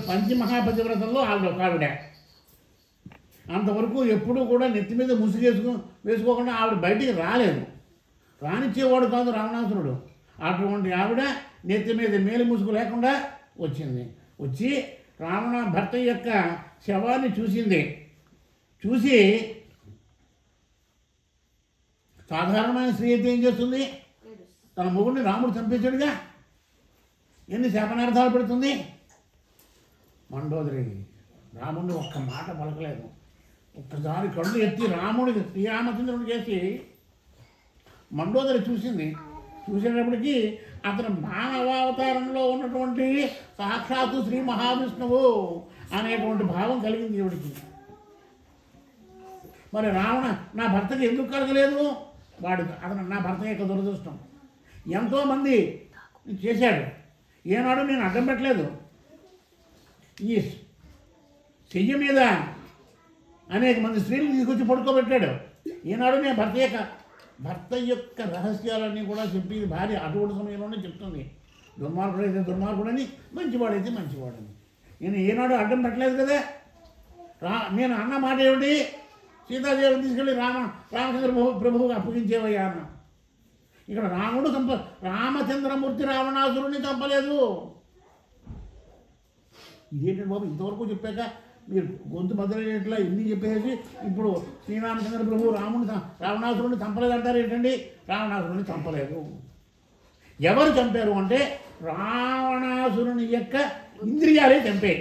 పంచమహాపతివ్రతల్లో ఆవిడ. అంతవరకు ఎప్పుడూ కూడా నెత్తి మీద వేసుకోకుండా ఆవిడ బయటికి రాలేదు. రానిచ్చేవాడు కాదు రావణాసురుడు. అటువంటి ఆవిడ నెత్తి మీద మేలు ముసుగు లేకుండా వచ్చింది. వచ్చి రావణ భర్త యొక్క శవాన్ని చూసింది. చూసి సాధారణమైన స్త్రీ అయితే ఏం చేస్తుంది? తన మొగుడిని రాముడు చంపేశాడుగా, ఎన్ని శాపనార్థాలు పెడుతుంది. మండోదరి రాముడిని ఒక్క మాట పలకలేదు. ఒక్కసారి కళ్ళు ఎత్తి రాముడికి శ్రీరామచంద్రుడు చేసి మండోదరి చూసింది. చూసేటప్పటికీ అతను మానవావతారంలో ఉన్నటువంటి సాక్షాత్తు శ్రీ మహావిష్ణువు అనేటువంటి భావం కలిగింది ఈవిడికి. మరి రావణ నా భర్తకి ఎందుకు కలగలేదు? అతను నా భర్త యొక్క దురదృష్టం. ఎంతోమంది చేశాడు, ఏనాడు నేను అడ్డం పెట్టలేదు. ఈ చెయ్యి మీద అనేక మంది స్త్రీలు తీసుకొచ్చి పడుకోబెట్టాడు. ఈనాడు నేను భర్త యొక్క రహస్యాలన్నీ కూడా చెప్పి భార్య అటువంటి సమయంలోనే చెప్తుంది. దుర్మార్గుడైతే దుర్మార్గుడని, మంచివాడైతే మంచివాడని. నేను ఏనాడు అడ్డం పెట్టలేదు కదా. నేను అన్న మాట ఏమిటి? సీతాదేవిని తీసుకెళ్ళి రామచంద్ర ప్రభువుకి అప్పగించేవయ్యా అన్న. ఇక్కడ రామచంద్రమూర్తి రావణాసురుణ్ణి చంపలేదు. ఇదేంటండి బాబు, ఇంతవరకు చెప్పాక మీరు గొంతు బదులైనట్లా ఇన్ని చెప్పేసి ఇప్పుడు శ్రీరామచంద్ర ప్రభు రావణాసురుడిని చంపలేదంటారు ఏంటండి? రావణాసురుడిని చంపలేదు. ఎవరు చంపారు అంటే రావణాసురుని యొక్క ఇంద్రియాలే చంపే.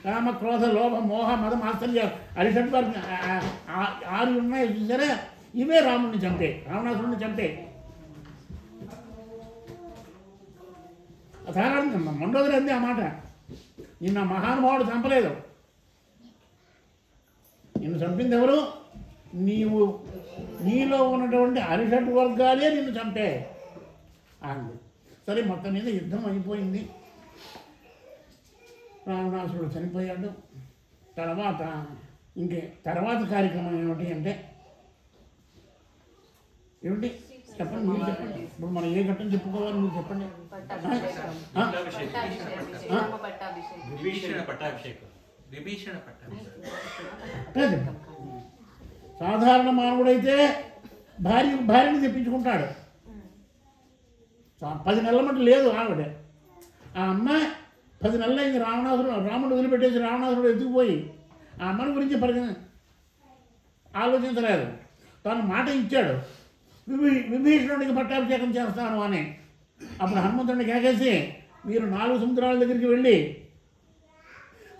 కామ క్రోధ లోభ మోహ మద మాత్సర్య అరిషట్ వారికి 6 ఉన్నాయి చూసారా, ఇవే రాముడిని చంపే, రావణాసురుడిని చంపే. సాధారణ మండోదరి అంది ఆ మాట. నిన్న మహానుభావుడు చంపలేదు. నిన్ను చంపింది ఎవరు? నీలో ఉన్నటువంటి అరిషట్ వర్గాలే నిన్ను చంపే అంది. సరే, మొత్తం మీద యుద్ధం అయిపోయింది. రావణాసురుడు చనిపోయాడు. తర్వాత కార్యక్రమం ఏమిటి అంటే ఏమిటి చెప్పండి, మీరు చెప్పండి. ఇప్పుడు మనం ఏ ఘట్టం చెప్పుకోవాలి, మీరు చెప్పండి. సాధారణ మానవుడైతే భార్యని తెప్పించుకుంటాడు. 10 నెలల మటు లేదు ఆవిడ. ఆ అమ్మ 10 నెలలు అయింది రాముడు వదిలిపెట్టేసి రావణాసురుడు ఎత్తుకుపోయి ఆ అమ్మని గురించి ఆలోచించలేదు. తను మాట ఇచ్చాడు, విభీషణుడికి పట్టాభిషేకం చేస్తాను అని. అప్పుడు హనుమంతుడిని కేకేసి, మీరు 4 సముద్రాల దగ్గరికి వెళ్ళి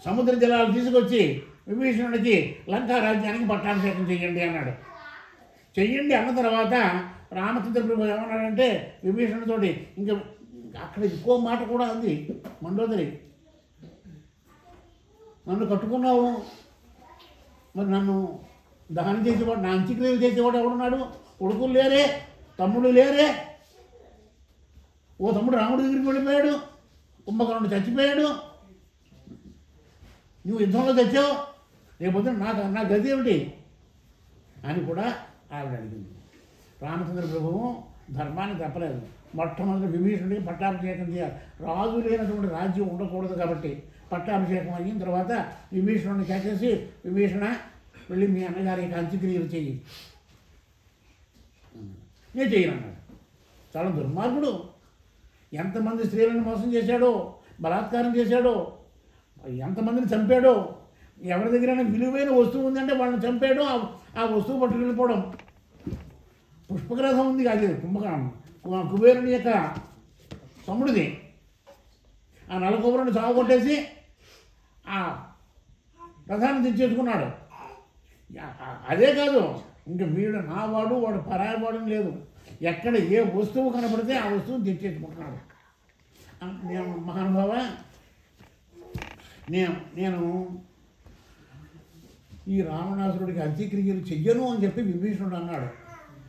సముద్ర జలాలు తీసుకొచ్చి విభీషణుడికి లంకా రాజ్యానికి పట్టాభిషేకం చెయ్యండి అన్నాడు. చెయ్యండి అన్న తర్వాత రామచంద్ర ప్రభు ఏమన్నాడంటే విభీషణుడితోటి, ఇంకా అక్కడ ఇంకో మాట కూడా అంది మండోదరి, నన్ను కట్టుకున్నావు, మరి నన్ను దహనం చేసేవాడు, నా అంత్యక్రియలు చేసేవాడు ఎవడున్నాడు? కొడుకులు లేరే, తమ్ముడు లేరే. ఓ తమ్ముడు రాముడి దగ్గరికి వెళ్ళిపోయాడు, కుంభకర్ణుడు చచ్చిపోయాడు, నువ్వు యుద్ధంలో తెచ్చావు, రేపొద్దున నా గతి ఏమిటి అని కూడా ఆవిడ అడిగింది. రామచంద్ర ప్రభువు ధర్మాన్ని తప్పలేదు. మొట్టమొదటి విభీషణుడికి పట్టాభిషేకం చేయాలి. రాజు లేనటువంటి రాజ్యం ఉండకూడదు కాబట్టి పట్టాభిషేకం అయిన తర్వాత విభీషణుడిని కేకేసి, విభీషణ వెళ్ళి మీ అన్నగారికి అంత్యక్రియలు చెయ్యి. నేను చేయనన్నాడు. చాలా దుర్మార్గుడు. ఎంతమంది స్త్రీలను మోసం చేశాడో, బలాత్కారం చేశాడో, ఎంతమందిని చంపాడో. ఎవరి దగ్గరైనా విలువైన వస్తువు ఉందంటే వాళ్ళని చంపాడో, ఆ వస్తువు పట్టుకు వెళ్ళిపోవడం. పుష్పగ్రహం ఉంది కాదు, కుబేరుని యొక్క తమ్ముడిది. ఆ నలకొబరుని సాగుకొట్టేసి ఆ రథాన్ని తెచ్చేసుకున్నాడు. అదే కాదు, ఇంకా వీడు నావాడు వాడు పరాయవాడు లేదు. ఎక్కడ ఏ వస్తువు కనపడితే ఆ వస్తువుని తెచ్చేసుకుంటున్నాడు. నేను మహానుభావ, నేను ఈ రావణాసురుడికి అంత్యక్రియలు చెయ్యను అని చెప్పి విభీషణుడు అన్నాడు.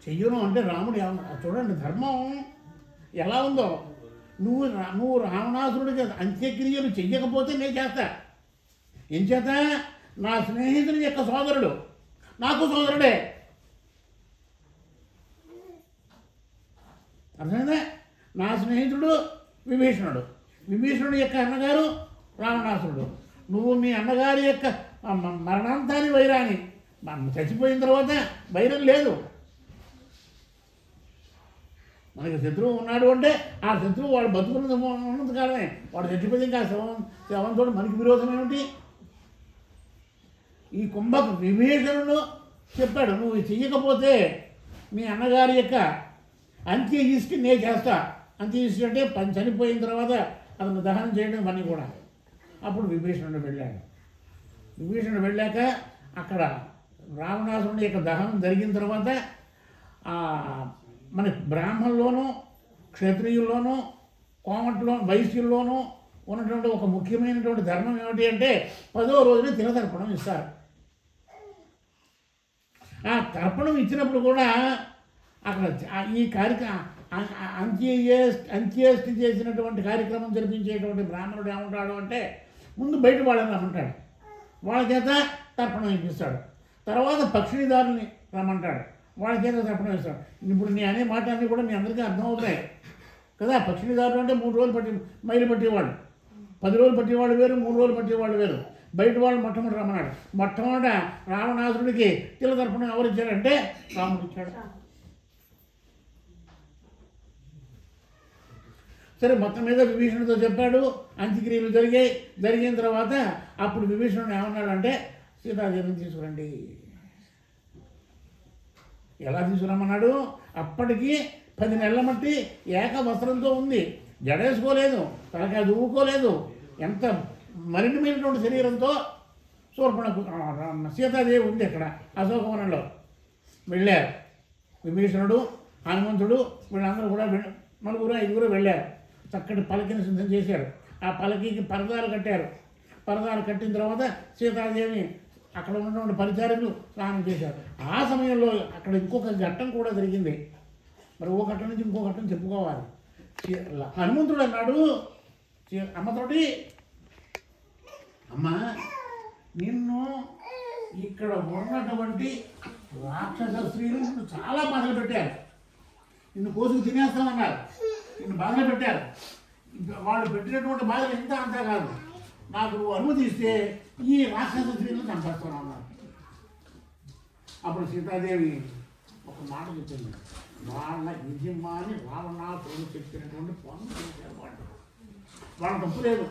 చెయ్యను అంటే రాముడు చూడండి ధర్మం ఎలా ఉందో. నువ్వు రావణాసురుడికి అంత్యక్రియలు చెయ్యకపోతే నేను చేస్తా. ఎంచేత నా స్నేహితుని యొక్క సోదరుడు నాకు సోదరుడే. అర్థమైందా? నా స్నేహితుడు విభీషణుడు, విభీషణుడు యొక్క అన్నగారు రావణాసురుడు. నువ్వు మీ అన్నగారి యొక్క మరణాంతాన్ని వైరాని, చచ్చిపోయిన తర్వాత వైరం లేదు. మనకి శత్రువు ఉన్నాడు అంటే ఆ శత్రువు వాడు బతుకున్నది ఉన్నంత కాలమే, వాడు చచ్చిపోయింది ఇంకా శవంతో మనకి విరోధం ఏమిటి? ఈ కుంభకు విభీషణుడు చెప్పాడు, నువ్వు చెయ్యకపోతే మీ అన్నగారి యొక్క అంత్యయిష్టి నేను చేస్తా. అంత్యయిష్టి అంటే చనిపోయిన తర్వాత అతను దహనం చేయడం పని కూడా. అప్పుడు విభీషణుడు వెళ్ళాడు. విభీషణుడు వెళ్ళాక అక్కడ రావణాసురుడి యొక్క దహనం జరిగిన తర్వాత మన బ్రాహ్మణుల్లోనూ క్షత్రియుల్లోనూ కోమట్లో వైశ్యుల్లోనూ ఉన్నటువంటి ఒక ముఖ్యమైనటువంటి ధర్మం ఏమిటి అంటే 10వ రోజున తిలతర్పణం ఇస్తారు. ఆ తర్పణం ఇచ్చినప్పుడు కూడా అక్కడ ఈ కార్యక్రమం అంత్యేష్టి చేసినటువంటి కార్యక్రమం జరిపించేటువంటి బ్రాహ్మణుడు ఏమంటాడు అంటే ముందు బయట వాళ్ళని రమ్మంటాడు, వాళ్ళ చేత తర్పణం ఇప్పిస్తాడు. తర్వాత పక్షిదారుని రమ్మంటాడు, వాళ్ళ చేత తర్పణం ఇస్తాడు. ఇప్పుడు నీ అనే మాట అన్నీ కూడా మీ అందరికీ అర్థమవుతాయి కదా. పక్షిదారులు అంటే 3 రోజులు మైలు పట్టేవాళ్ళు, 10 రోజులు పట్టేవాళ్ళు వేరు, 3 రోజులు పట్టేవాళ్ళు వేరు. బయట వాళ్ళు మొట్టమొదటి రమ్మన్నాడు. మొట్టమొదట రావణాసురుడికి తిలతర్పణం ఎవరు ఇచ్చారంటే రాముడు ఇచ్చాడు. సరే, మొత్తం మీద విభీషణుడితో చెప్పాడు. అంత్యక్రియలు జరిగిన తర్వాత అప్పుడు విభీషణుడు ఏమన్నాడంటే సీతాదేవిని తీసుకురండి. ఎలా తీసుకురమ్మన్నాడు? అప్పటికి 10 నెలల మట్టి ఏక వస్త్రంతో ఉంది, జడేసుకోలేదు, తలకాయ దువ్వుకోలేదు, ఎంత మలినమైనటువంటి శరీరంతో శూర్పణకు సీతాదేవి ఉంది అక్కడ అశోకవనంలో. వెళ్ళారు విభీషణుడు, హనుమంతుడు, వీళ్ళందరూ కూడా 4, 5 వెళ్ళారు. చక్కటి పలకిని సిద్ధం చేశారు. ఆ పలకికి పరదాలు కట్టారు. పరదాలు కట్టిన తర్వాత సీతాదేవి అక్కడ ఉన్నటువంటి పరిచారకులు స్నానం చేశారు. ఆ సమయంలో అక్కడ ఇంకొక ఘట్టం కూడా జరిగింది. మరి ఓ ఘట్టం నుంచి ఇంకో ఘట్టం చెప్పుకోవాలి. హనుమంతుడు అన్నాడు అమ్మతోటి, అమ్మ నిన్ను ఇక్కడ ఉన్నటువంటి రాక్షస స్త్రీలు నిన్ను చాలా బాధలు పెట్టారు, నిన్ను కోసుకు తినేస్తామన్నారు, నిన్ను బాధలు పెట్టారు. వాళ్ళు పెట్టినటువంటి బాధలు ఇంత అంతా కాదు, నాకు నువ్వు అనుమతి ఇస్తే ఈ రాక్షస స్త్రీలను చంపేస్తాను అన్నారు. అప్పుడు సీతాదేవి ఒక మాట చెప్పింది, వాళ్ళ నిజమాని రావణాసురుడు చెప్పినటువంటి పనులు చేశారు వాళ్ళు, వాళ్ళ తప్పు లేదు.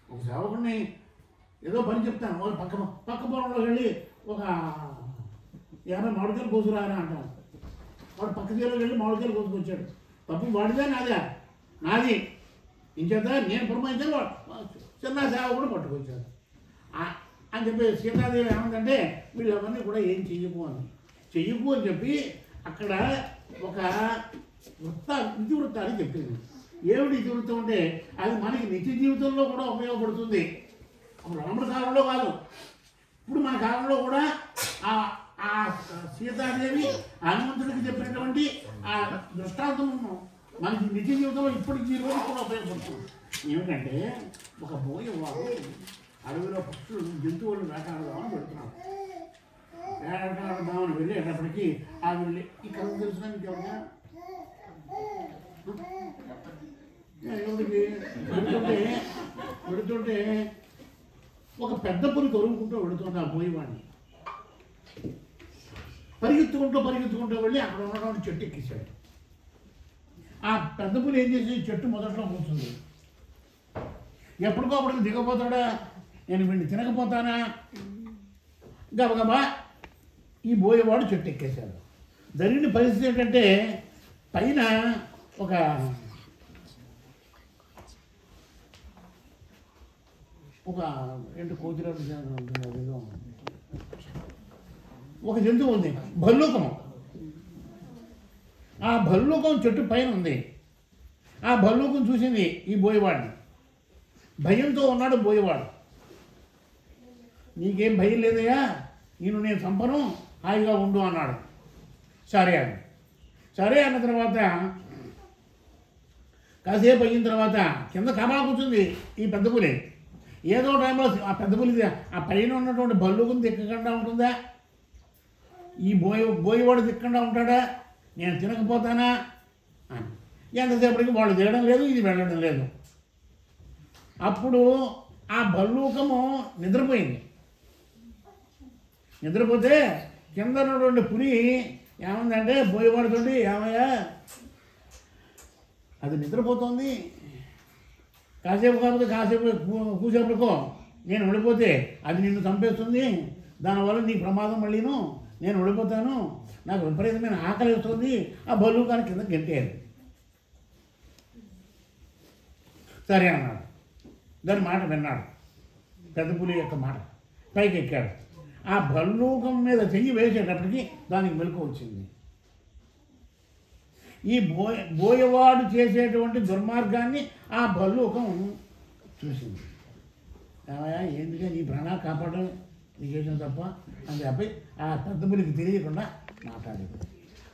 ఒక సేవకుడిని ఏదో పని చెప్తాను, వాళ్ళు పక్క పొలంలోకి వెళ్ళి ఒక 50 మామిడికాయలు కోసుకురారా అంటాను. వాడు పక్క చేలోకి వెళ్ళి మామిడికాయలు కోసుకొచ్చాడు. తప్పు వాడిదే నాదే? నాది. ఇంచేత నేను పురమాయించాను, వాడు చిన్న సేవకుడు పట్టుకొచ్చాడు అని చెప్పి సీతాదేవి ఏమందంటే వీళ్ళెవరిని కూడా ఏం చెయ్యకు అని చెప్పి అక్కడ ఒక ఇతివృత్తాన్ని చెప్పింది. ఏమిటి ఇతివృత్తం అంటే అది మనకి నిత్య జీవితంలో కూడా ఉపయోగపడుతుంది. అప్పుడు రాముడి కాలంలో కాదు, ఇప్పుడు మన కాలంలో కూడా ఆ సీతాదేవి హనుమంతుడికి చెప్పినటువంటి ఆ దృష్టాంతం మనకి నిత్య జీవితంలో ఇప్పటికి ఈ రోజు కూడా ఉపయోగపడుతుంది. ఏమిటంటే ఒక బోయవాడు అడవిలో పక్షులు జంతువులను వేటాడదామని పెడుతున్నాడు. వేటాడదామని వెళ్ళేటప్పటికీ ఆ వెళ్ళి ఈ కథ తెలిసిన మీకు ఎవరిగా ఎవరికి వెడుతుంటే ఒక పెద్ద పులి తొరుగుకుంటూ వెడుతుంది ఆ బోయవాడిని. పరిగెత్తుకుంటూ వెళ్ళి అక్కడ ఉన్నటువంటి చెట్టు ఎక్కించాడు. ఆ పెద్ద పులి ఏం చేసి చెట్టు మొదట్లో కూర్చుంది. ఎప్పటికప్పుడు దిగపోతాడా, నేను వీడిని తినకపోతానా, గబగబా ఈ బోయేవాడు చెట్టు ఎక్కేశాడు. జరిగిన పరిస్థితి ఏంటంటే పైన ఒక కోతిలో ఒక జంతువు ఉంది, భల్లూకము. ఆ భల్లూకం చెట్టు పైన ఉంది. ఆ భల్లూకం చూసింది ఈ బోయేవాడిని. భయంతో ఉన్నాడు బోయేవాడు. నీకేం భయం లేదయ్యా, నేను చంపను, హాయిగా ఉండు అన్నాడు. సరే అన్న తర్వాత కాసేపు అయిన తర్వాత కింద కమా కూర్చుంది ఈ పెద్ద పులి. ఏదో టైంలో ఆ పెద్ద పులి ఆ పైన ఉన్నటువంటి బల్లుకుని దిక్కకుండా ఉంటుందా? ఈ బోయేవాడు దిక్కకుండా ఉంటాడా? నేను తినకపోతానా అని ఎంతసేపటికి వాళ్ళు దిగడం లేదు, ఇది వెళ్ళడం లేదు. అప్పుడు ఆ బల్లూకము నిద్రపోయింది. నిద్రపోతే కింద ఉన్నటువంటి పులి ఏమందంటే బోయవాడుతుంది, ఏమయ్యా అది నిద్రపోతుంది, కాసేపు కాకపోతే కాసేపు కూసేపటికో నేను వెళ్ళిపోతే అది నిన్ను చంపేస్తుంది, దానివల్ల నీ ప్రమాదం మళ్ళీను, నేను వెళ్ళిపోతాను, నాకు విపరీతమైన ఆకలి వస్తుంది. ఆ బల్లూకాన్ని కింద గెంటేయాలి. సరే అన్నాడు. దాని మాట విన్నాడు, పెద్ద పులి యొక్క మాట. పైకి ఎక్కాడు. ఆ బల్లూకం మీద చెయ్యి వేసేటప్పటికి దానికి మెలకు వచ్చింది. ఈ బోయవాడు చేసేటువంటి దుర్మార్గాన్ని ఆ బల్లూకం చూసింది. ఏమయ్యా ఎందుకే నీ ప్రాణాలు కాపాడు, నీ చేసిన తప్ప అని చెప్పి ఆ పెద్ద పులికి తెలియకుండా మాట్లాడేది.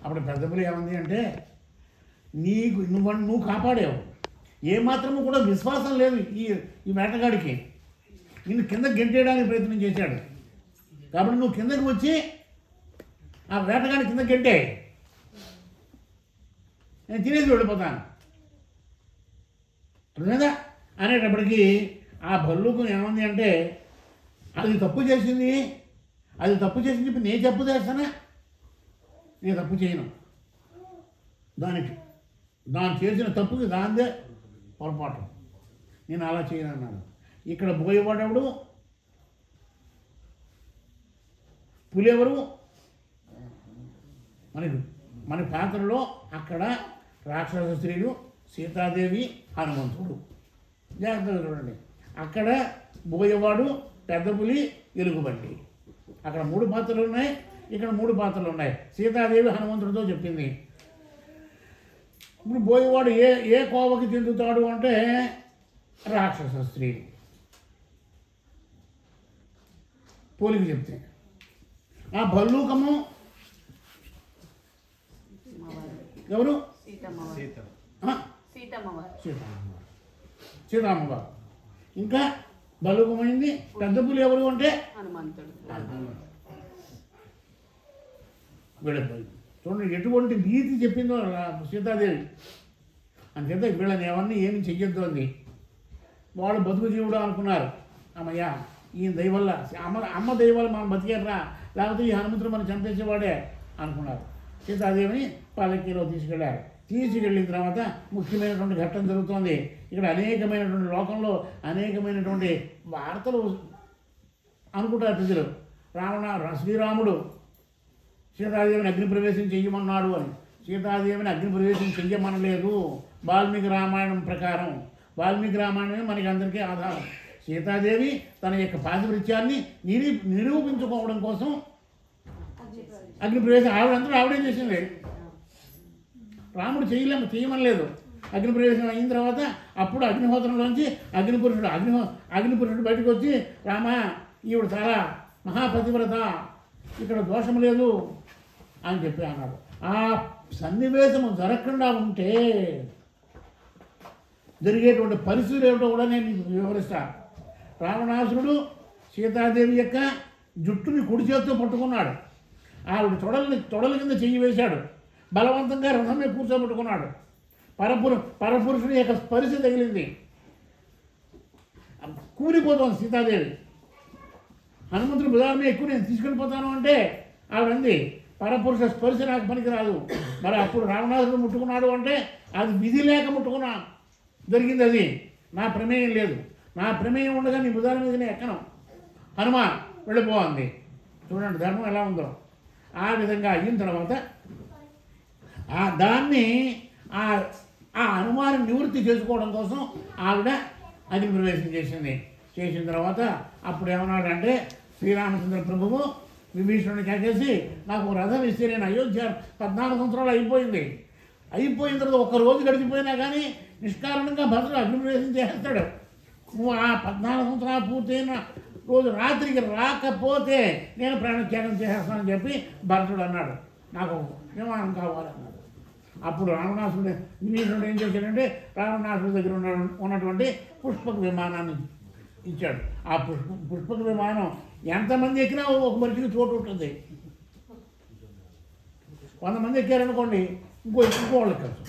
అప్పుడు పెద్ద పులి ఏమంది అంటే, నువ్వు కాపాడావు, ఏమాత్రము కూడా విశ్వాసం లేదు ఈ వేటగాడికి, నిన్ను కింద గెంటేయడానికి ప్రయత్నం చేశాడు, కాబట్టి నువ్వు కిందకి వచ్చి ఆ వేటగాడి కింద గెంటే, నేను తినేసి వెళ్ళిపోతాను అర్థమైందా అనేటప్పటికీ ఆ భల్లూకం ఏమంది అంటే, అది తప్పు చేసింది చెప్పి నేను తప్పు చేస్తానా? నేను తప్పు చేయను, దాని చేసిన తప్పుకి దాందే పొరపాటు, నేను అలా చేయను అన్నాడు. ఇక్కడ పోయేవాడెవడు? పులి ఎవరు? మన పాత్రలో అక్కడ రాక్షస స్త్రీలు, సీతాదేవి, హనుమంతుడు. జాగ్రత్తగా చూడండి. అక్కడ బోయవాడు, పెద్ద పులి, ఎలుగుబంటి. అక్కడ 3 పాత్రలు ఉన్నాయి, ఇక్కడ 3 పాత్రలు ఉన్నాయి. సీతాదేవి హనుమంతుడితో చెప్పింది. ఇప్పుడు బోయవాడు ఏ కోవకి చెందుతాడు అంటే రాక్షస స్త్రీ. పోలికి చెప్తే ఆ భల్లూకము ఎవరు? సీతమ్మవారు. ఇంకా బల్లూకమైంది పెద్ద పులి ఎవరు అంటే వెళ్ళిపోయింది. చూడండి ఎటువంటి నీతి చెప్పిందో సీతాదేవి. అంచేత వీళ్ళని ఎవరిని ఏమి చెయ్యొద్దు అంది. వాళ్ళు బతుకు జీవుడు అనుకున్నారు. అమ్మయ్యా ఈయన దయవల్ల అమ్మ దయవల్ల మనం బతికేరా, లేకపోతే ఈ హనుమంతుడు మనం చంపేసేవాడే అనుకున్నారు. సీతాదేవిని పల్లకీలో తీసుకెళ్ళారు. తీసుకెళ్ళిన తర్వాత ముఖ్యమైనటువంటి ఘట్టం జరుగుతోంది. ఇక్కడ అనేకమైనటువంటి లోకంలో అనేకమైనటువంటి వార్తలు అనుకుంటారు ప్రజలు. శ్రీరాముడు సీతాదేవిని అగ్నిప్రవేశం చెయ్యమన్నాడు అని. సీతాదేవిని అగ్నిప్రవేశం చెయ్యమనలేదు. వాల్మీకి రామాయణం ప్రకారం, వాల్మీకి రామాయణమే మనకి అందరికీ ఆధారం. సీతాదేవి తన యొక్క పాతివృత్యాన్ని నిరూపించుకోవడం కోసం అగ్నిప్రవేశం ఆవిడే చేసింది. రాముడు చేయమనలేదు. అగ్నిప్రవేశం అయిన తర్వాత అప్పుడు అగ్నిహోత్రంలోంచి అగ్నిపురుషుడు బయటకు వచ్చి, రామా ఈవిడ చాలా మహాపతివ్రత, ఇక్కడ దోషం లేదు అని చెప్పి అన్నాడు. ఆ సన్నివేశము జరగకుండా ఉంటే జరిగేటువంటి పరిస్థితులు ఏమిటో కూడా నేను మీకు వివరిస్తాను. రావణాసురుడు సీతాదేవి యొక్క జుట్టుని కుడి చేతితో పట్టుకున్నాడు. ఆవిడ తొడల కింద చెయ్యి వేశాడు. బలవంతంగా రథం మీద కూర్చోబెట్టుకున్నాడు. పరపురుషుని యొక్క స్పర్శ తగిలింది. కూలిపోతుంది సీతాదేవి. హనుమంతుడు బుధాన్ని ఎక్కువ నేను తీసుకెళ్ళిపోతాను అంటే ఆవిడంది, పరపురుష స్పర్శ నాకు పనికిరాదు. మరి అప్పుడు రావణాసురుడు ముట్టుకున్నాడు అంటే అది విధి లేక ముట్టుకున్నా జరిగింది. అది నా ప్రమేయం లేదు. నా ప్రమేయం ఉండగా నీ బుధాల మీదనే ఎక్కను. హనుమా వెళ్ళిపోవాలి. చూడండి ధర్మం ఎలా ఉందో. ఆ విధంగా అయిన తర్వాత దాన్ని ఆ అనుమానం నివృత్తి చేసుకోవడం కోసం ఆవిడ అగ్నిప్రవేశం చేసింది. చేసిన తర్వాత అప్పుడు ఏమన్నాడంటే, శ్రీరామచంద్ర ప్రభువు విభీషణుడిని కాకేసి నాకు రథం ఇస్తే నేను అయోధ్య 14 సంవత్సరాలు అయిపోయిన తర్వాత ఒక్క రోజు గడిచిపోయినా కానీ నిష్కారణంగా భద్రుడు అగ్నిప్రవేశం చేస్తాడు. నువ్వు ఆ 14 సంవత్సరాలు పూర్తయిన రోజు రాత్రికి రాకపోతే నేను ప్రాణత్యాగం చేసేస్తానని చెప్పి భరతుడు అన్నాడు. నాకు విమానం కావాలన్నాడు. అప్పుడు విభీషణుడు ఏం చేశాడంటే రావణాసురుడి దగ్గర ఉన్నటువంటి పుష్పక విమానాన్ని ఇచ్చాడు. ఆ పుష్పక విమానం ఎంతమంది ఎక్కినా ఒక మనిషికి చోటు ఉంటుంది. 100 మంది ఎక్కారనుకోండి ఇంకోళ్ళు ఎక్కచ్చు,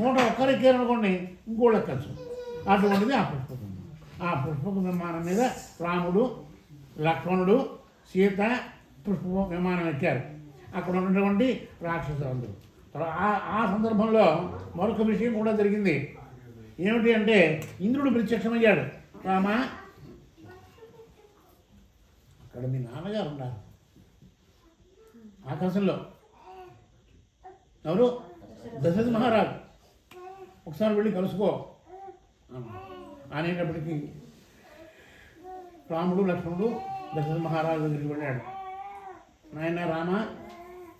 101 ఎక్కారనుకోండి ఇంకోళ్ళు ఎక్కచ్చు. అటువంటిది ఆ పుష్పక విమానం మీద రాముడు, లక్ష్మణుడు, సీత పుష్పక విమానం ఎక్కారు. అక్కడ ఉన్నటువంటి రాక్షసులందరూ. ఆ సందర్భంలో మరొక విషయం కూడా జరిగింది. ఏమిటి అంటే ఇంద్రుడు ప్రత్యక్షమయ్యాడు. రామ, అక్కడ మీ నాన్నగారు ఉన్నారు ఆకాశంలో. ఎవరు? దశరథ మహారాజు. ఒకసారి వెళ్ళి కలుసుకో అనేటప్పటికీ రాముడు, లక్ష్మణుడు దశరథ మహారాజు దగ్గరికి వెళ్ళాడు. నాయన రామ,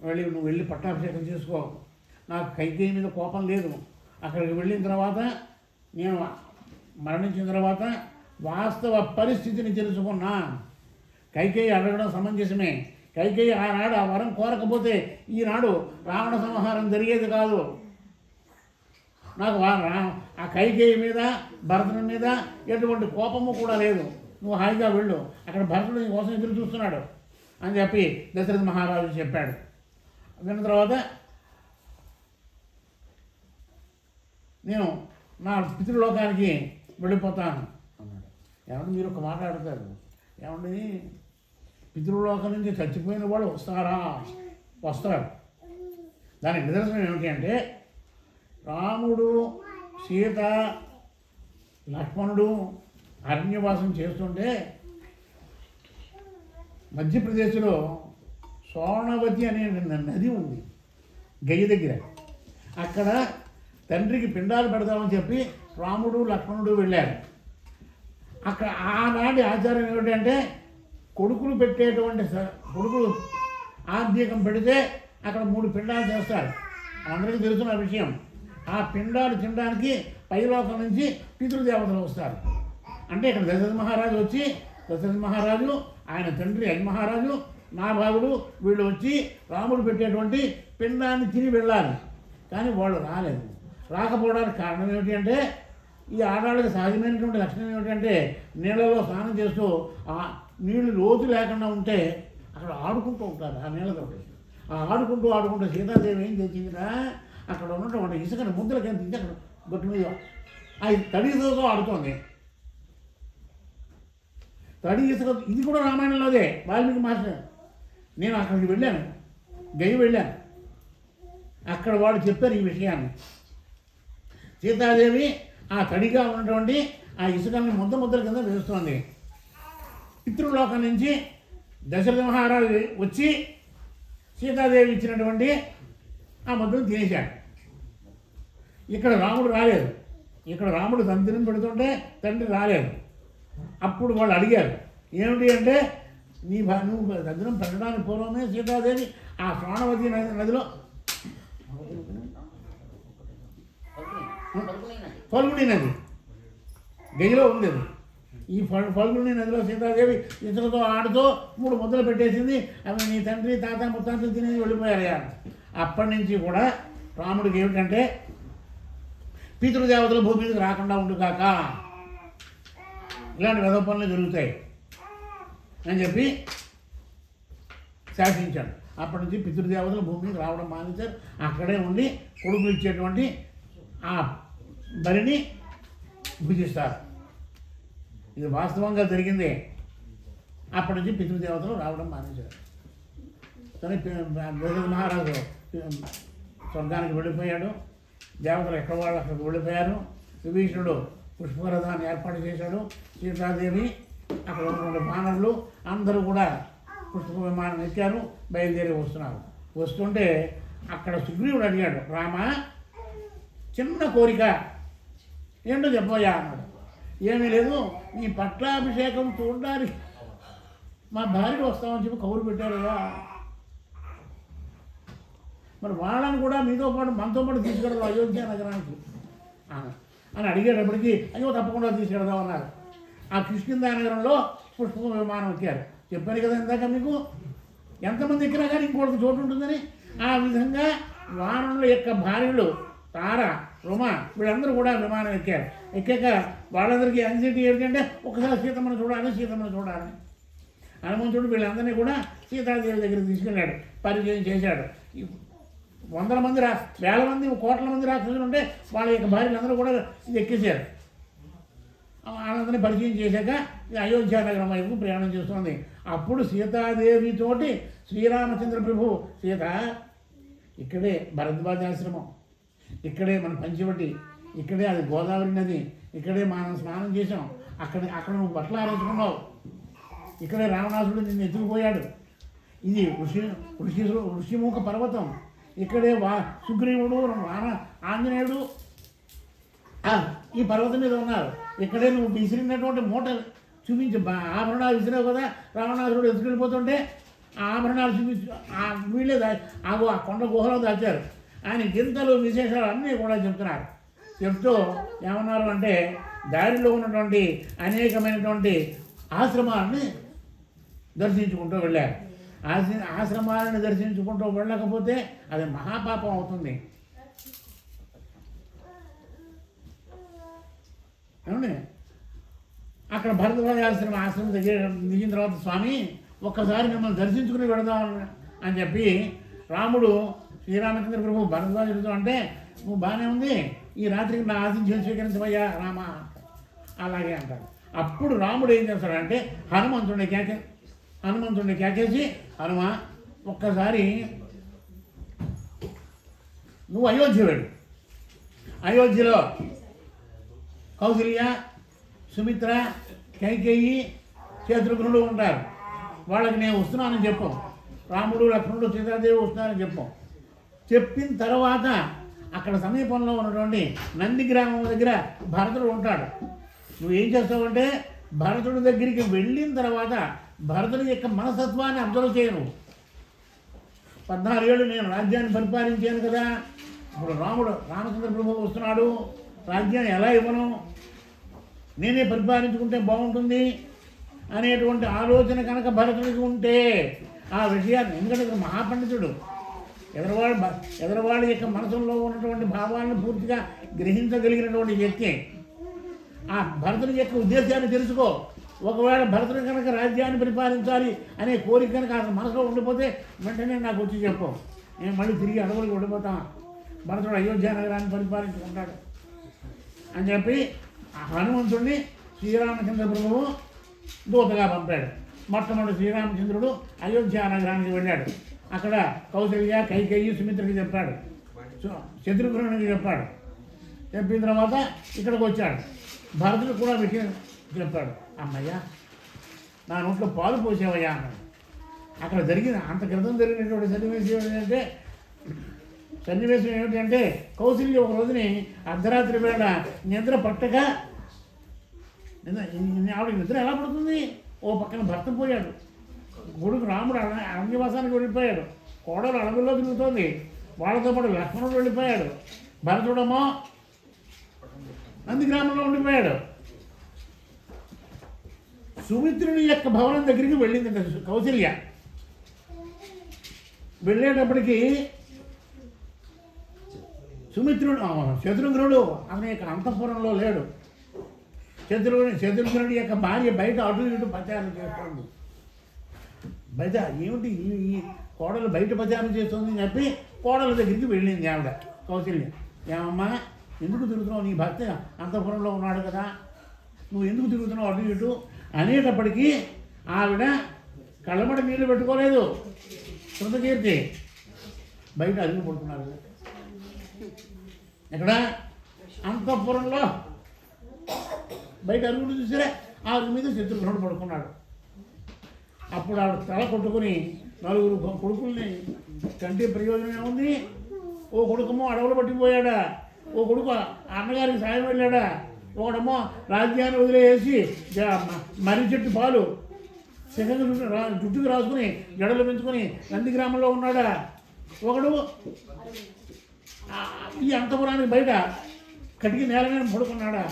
నువ్వు వెళ్ళి పట్టాభిషేకం చేసుకో. నాకు కైకేయి మీద కోపం లేదు. అక్కడికి వెళ్ళిన తర్వాత నేను మరణించిన తర్వాత వాస్తవ పరిస్థితిని తెలుసుకున్నా. కైకేయి అడగడం సమంజసమే. కైకేయి ఆనాడు ఆ వరం కోరకపోతే ఈనాడు రావణ సంహారం జరిగేది కాదు. నాకు ఆ కైకేయి మీద, భరతుని మీద ఎటువంటి కోపము కూడా లేదు. నువ్వు హాయిగా వెళ్ళు, అక్కడ భరతుడు నీ కోసం ఎదురు చూస్తున్నాడు అని చెప్పి దశరథ మహారాజు చెప్పాడు. విన్న తర్వాత నేను నా పితృలోకానికి వెళ్ళిపోతాను అన్నాడు. ఏమంటే మీరు ఒక మాట అడుగుతారు, ఏమండి పితృలోకం నుంచి చచ్చిపోయిన వాళ్ళు వస్తారా? వస్తారు. దానికి నిదర్శనం ఏమిటి అంటే రాముడు, సీత, లక్ష్మణుడు అరణ్యవాసం చేస్తుంటే మధ్యప్రదేశ్లో సోర్ణవతి అనే నది ఉంది గయ్య దగ్గర. అక్కడ తండ్రికి పిండాలు పెడదామని చెప్పి రాముడు, లక్ష్మణుడు వెళ్ళారు. అక్కడ ఆనాటి ఆచారం ఏమిటంటే కొడుకులు ఆద్యకం పెడితే అక్కడ 3 పిండాలు చేస్తారు. అందరికీ తెలుసున్న విషయం. ఆ పిండాలు తినడానికి పైలోకం నుంచి పితృదేవతలు వస్తారు. అంటే ఇక్కడ దశరథ మహారాజు వచ్చి, దశరథ మహారాజు, ఆయన తండ్రి మహారాజు, నాభాగుడు వీళ్ళు వచ్చి రాముడు పెట్టేటువంటి పిండాన్ని తిని వెళ్ళాలి. కానీ వాళ్ళు రాలేదు. రాకపోవడానికి కారణం ఏమిటి అంటే ఈ ఆడాళ్ళకి సహజమైనటువంటి లక్షణం ఏమిటంటే నీళ్ళలో స్నానం చేస్తూ ఆ నీళ్లు లోతు లేకుండా ఉంటే అక్కడ ఆడుకుంటూ ఉంటారు. ఆ నీళ్ళతోటి ఆడుకుంటూ సీతాదేవి ఏం తెచ్చిందిరా, అక్కడ ఉన్నటువంటి ఇసుకని ముద్దలకి ఏం తింటే అక్కడ గొట్టు మీద అది తడి ఇసుకతో ఆడుతోంది. తడి ఇసుక ఇది కూడా రామాయణంలోదే. వాల్మీకి మహర్షి నేను అక్కడికి వెళ్ళాను, వెళ్ళాను. అక్కడ వాళ్ళు చెప్పారు ఈ విషయాన్ని. సీతాదేవి ఆ తడిగా ఉన్నటువంటి ఆ ఇసుకల్ని ముద్దల కింద వేస్తోంది. పితృలోకం నుంచి దశరథ మహారాజు వచ్చి సీతాదేవి ఇచ్చినటువంటి ఆ ముద్దను తినేశాడు. ఇక్కడ రాముడు రాలేదు. ఇక్కడ రాముడు తండ్రిని పెడుతుంటే తండ్రి రాలేదు. అప్పుడు వాళ్ళు అడిగారు, ఏమిటి అంటే నువ్వు దగ్గరం పెట్టడానికి పూర్వమే సీతాదేవి ఆ సోర్ణవతి నదిలో ఫల్గుణి నది గదిలో ఉంది. ఈ ఫల్గుణి నదిలో సీతాదేవి ఇతరులతో ఆడుతూ 3 ముద్దలు పెట్టేసింది. అవి నీ తండ్రి, తాత, ముత్తాతలు తినేది వెళ్ళిపోయారు. అప్పటి నుంచి కూడా రాముడికి ఏమిటంటే పితృదేవతలు భూమి మీదకి రాకుండా ఉండు కాక, ఇలాంటి వెధ పనులు జరుగుతాయి అని చెప్పి శాసించాడు. అప్పటి నుంచి పితృదేవతలు భూమి మీదకి రావడం మానేశారు. అక్కడే ఉండి కొడుకులు ఇచ్చేటువంటి ఆ బలిని భుజిస్తారు. ఇది వాస్తవంగా జరిగింది. అప్పటి నుంచి పితృదేవతలు రావడం మానేశారు. కానీ దశరథ మహారాజు స్వర్గానికి వెళ్ళిపోయాడు. దేవతలు ఎక్కడ వాళ్ళు అక్కడికి వెళ్ళిపోయారు. విభీషణుడు పుష్పరథాన్ని ఏర్పాటు చేశాడు. సీతాదేవి, అక్కడ ఉన్నటువంటి వానరులు అందరూ కూడా పుష్పక విమానం ఎక్కారు, బయలుదేరి వస్తున్నారు. వస్తుంటే అక్కడ సుగ్రీవుడు అడిగాడు, రామ చిన్న కోరిక ఏంటో చెప్పయ్యా అన్నాడు. ఏమీ లేదు, నీ పట్టాభిషేకం చూడడానికి మా భార్యలు వస్తామని చెప్పి కబురు పెట్టారుగా, మరి వాళ్ళని కూడా మీతో పాటు మనతో పాటు తీసుకెళ్దాం అయోధ్య నగరానికి అని అడిగేటప్పటికి అయ్యో తప్పకుండా తీసుకెళ్దాం అన్నారు. ఆ కిష్కిందా నగరంలో పుష్పక విమానం ఎక్కారు. చెప్పాను కదా ఇందాక మీకు, ఎంతమంది ఎక్కినా కానీ ఇంకోటికి చోటు ఉంటుందని. ఆ విధంగా వానరుల యొక్క భార్యలు తార, రుమ వీళ్ళందరూ కూడా విమానం ఎక్కాక వాళ్ళందరికీ యాంగ్జైటీ ఏంటంటే ఒకసారి సీతమ్మను చూడాలి. హనుమంతుడు వీళ్ళందరినీ కూడా సీతాదేవి దగ్గరికి తీసుకెళ్ళాడు, పరిచయం చేశాడు. వందల మంది వేల మంది కోట్ల మంది రాక్షసులు ఉంటే వాళ్ళ యొక్క భార్యలందరూ కూడా ఎక్కేశారు. వాళ్ళందరినీ పరిచయం చేశాక అయోధ్య నగరం వైపు ప్రయాణం చేస్తుంది. అప్పుడు సీతాదేవితోటి శ్రీరామచంద్ర ప్రభు, సీత ఇక్కడే భరద్వాజాశ్రమం, ఇక్కడే మన పంచవటి, ఇక్కడే అది గోదావరి నది, ఇక్కడే మనం స్నానం చేసాం, అక్కడ నువ్వు బట్టలు ఆరేసుకున్నావు, ఇక్కడే రావణాసుడు నిన్ను ఎత్తుకుపోయాడు, ఇది ఋషిముఖ పర్వతం, ఇక్కడే సుగ్రీవుడు ఆంజనేయుడు ఈ పర్వతం మీద ఉన్నారు, ఇక్కడే నువ్వు విసిరినటువంటి మూట చూపించి ఆభరణాలు విసిరావు కదా, రావణాసుడు ఎత్తుకెళ్ళిపోతుంటే ఆ ఆభరణాలు చూపించి వీళ్ళే ఆ కొండ గుహలో దాచారు. ఆయన గింతలు విశేషాలు అన్నీ కూడా చెప్తున్నారు. చెప్తూ ఏమన్నారు అంటే దారిలో ఉన్నటువంటి అనేకమైనటువంటి ఆశ్రమాలని దర్శించుకుంటూ వెళ్ళారు. ఆశ్రమాలను దర్శించుకుంటూ వెళ్ళకపోతే అది మహాపాపం అవుతుంది. ఏమండి, అక్కడ భరద్వాజ ఆశ్రమం దగ్గర దిగిన తర్వాత స్వామి ఒక్కసారి మిమ్మల్ని దర్శించుకుని వెళదాం అని చెప్పి రాముడు శ్రీరామచంద్ర ప్రభు భరద్వాజుడితో అంటే నువ్వు బాగానే ఉంది, ఈ రాత్రికి నా ఆశించి స్వీకరించవయ్యా రామ, అలాగే అంటాడు. అప్పుడు రాముడు ఏం చేస్తాడంటే హనుమంతుడిని కేకేసి హనుమ ఒక్కసారి నువ్వు అయోధ్య వెళ్ళు, అయోధ్యలో కౌసల్య, సుమిత్ర, కైకేయి, శత్రుఘ్నుడు ఉంటారు, వాళ్ళకి నేను వస్తున్నానని చెప్పు, రాముడు లక్ష్మణుడు సీతాదేవి వస్తున్నారని చెప్పు. చెప్పిన తర్వాత అక్కడ సమీపంలో ఉన్నటువంటి నంది గ్రామం దగ్గర భరతుడు ఉంటాడు. నువ్వేం చేస్తావంటే భరతుడి దగ్గరికి వెళ్ళిన తర్వాత భరతుడి యొక్క మనస్తత్వాన్ని అబ్జర్వ్ చేయను. 14 ఏళ్ళు నేను రాజ్యాన్ని పరిపాలించాను కదా, ఇప్పుడు రామచంద్ర ప్రభు వస్తున్నాడు, రాజ్యాన్ని ఎలా ఇవ్వను, నేనే పరిపాలించుకుంటే బాగుంటుంది అనేటువంటి ఆలోచన కనుక భరతుడికి ఉంటే ఆ విషయాన్ని, ఎందుకంటే మహాపండితుడు, ఎదరవాడి యొక్క మనసులో ఉన్నటువంటి భావాలను పూర్తిగా గ్రహించగలిగినటువంటి వ్యక్తి. ఆ భరతుడి యొక్క ఉద్దేశాన్ని తెలుసుకో. ఒకవేళ భరతుడు కనుక రాజ్యాన్ని పరిపాలించాలి అనే కోరిక కనుక అతని మనసులో ఉండిపోతే వెంటనే నాకు వచ్చి చెప్పు, నేను మళ్ళీ తిరిగి అడవులకు ఉండిపోతాను, భరతుడు అయోధ్య నగరాన్ని పరిపాలించుకుంటాడు అని చెప్పి ఆ హనుమంతుడిని శ్రీరామచంద్ర ప్రభువు దూతగా పంపాడు. మొట్టమొదటి శ్రీరామచంద్రుడు అయోధ్య నగరానికి వెళ్ళాడు. అక్కడ కౌసల్య, కైకేయి, సుమిత్రకి చెప్పాడు, శత్రుఘ్నుడికి చెప్పాడు. చెప్పిన తర్వాత ఇక్కడికి వచ్చాడు, భరతుడు కూడా విషయం చెప్పాడు. అమ్మయ్యా నా నోట్లో పాలు పోసేవయ్యా అన్నాడు. అక్కడ అంత క్రితం జరిగినటువంటి సన్నివేశం ఏమిటంటే కౌసల్య ఒక రోజుని అర్ధరాత్రి వేళ నిద్ర పట్టక, ఆవిడకి నిద్ర ఎలా పడుతుంది, ఓ పక్కన భర్త పోయాడు, కొడుకు రాముడు అరణ్యవాసానికి వెళ్ళిపోయాడు, కోడలు అడవుల్లో తిరుగుతోంది, వాళ్ళతో పాటు లక్ష్మణుడు వెళ్ళిపోయాడు, భరతుడమో నంది గ్రామంలో ఉండిపోయాడు. సుమిత్రుని యొక్క భవనం దగ్గరికి వెళ్ళిందంట కౌసల్య. వెళ్ళేటప్పటికీ శత్రుఘ్నుడు అతని యొక్క అంతఃపురంలో లేడు. శత్రుఘ్నుడి యొక్క భార్య బయట అటు ఇటు ప్రచారం చేస్తుంది. బయట ఏమిటి ఈ కోడలు బయట ప్రచారం చేస్తుంది అని చెప్పి కోడల దగ్గరికి వెళ్ళింది ఆవిడ కౌసల్య. ఏమమ్మా ఎందుకు తిరుగుతున్నావు, నీ భర్త అంతఃపురంలో ఉన్నాడు కదా, నువ్వు ఎందుకు తిరుగుతున్నావు అటు ఇటు అనేటప్పటికీ ఆవిడ కళ్ళమట నీళ్ళు పెట్టుకోలేదు. కృతకీర్తి బయట అరుగు పడుతున్నారు. ఎక్కడ అంతఃపురంలో బయట అరుగుడు చూసారా, ఆ అరుగు మీద శత్రుఘ్నుడు పడుకున్నాడు. అప్పుడు ఆవిడ తల కొట్టుకుని 4 కొడుకుల్ని కంటే ప్రయోజనం ఏముంది, ఓ కొడుకేమో అడవులు పట్టిపోయాడా, ఓ కొడుకు అన్నగారికి సాయం వెళ్ళాడా, ఒకడేమో రాజ్యాన్ని వదిలేసి మర్రి చెట్టు పాలు శిఖంగా జుట్టుకు రాసుకుని జడలు పెంచుకొని నంది గ్రామంలో ఉన్నాడా, ఒకడు ఈ అంతపురానికి బయట కటికి నేల మీద పడుకున్నాడా.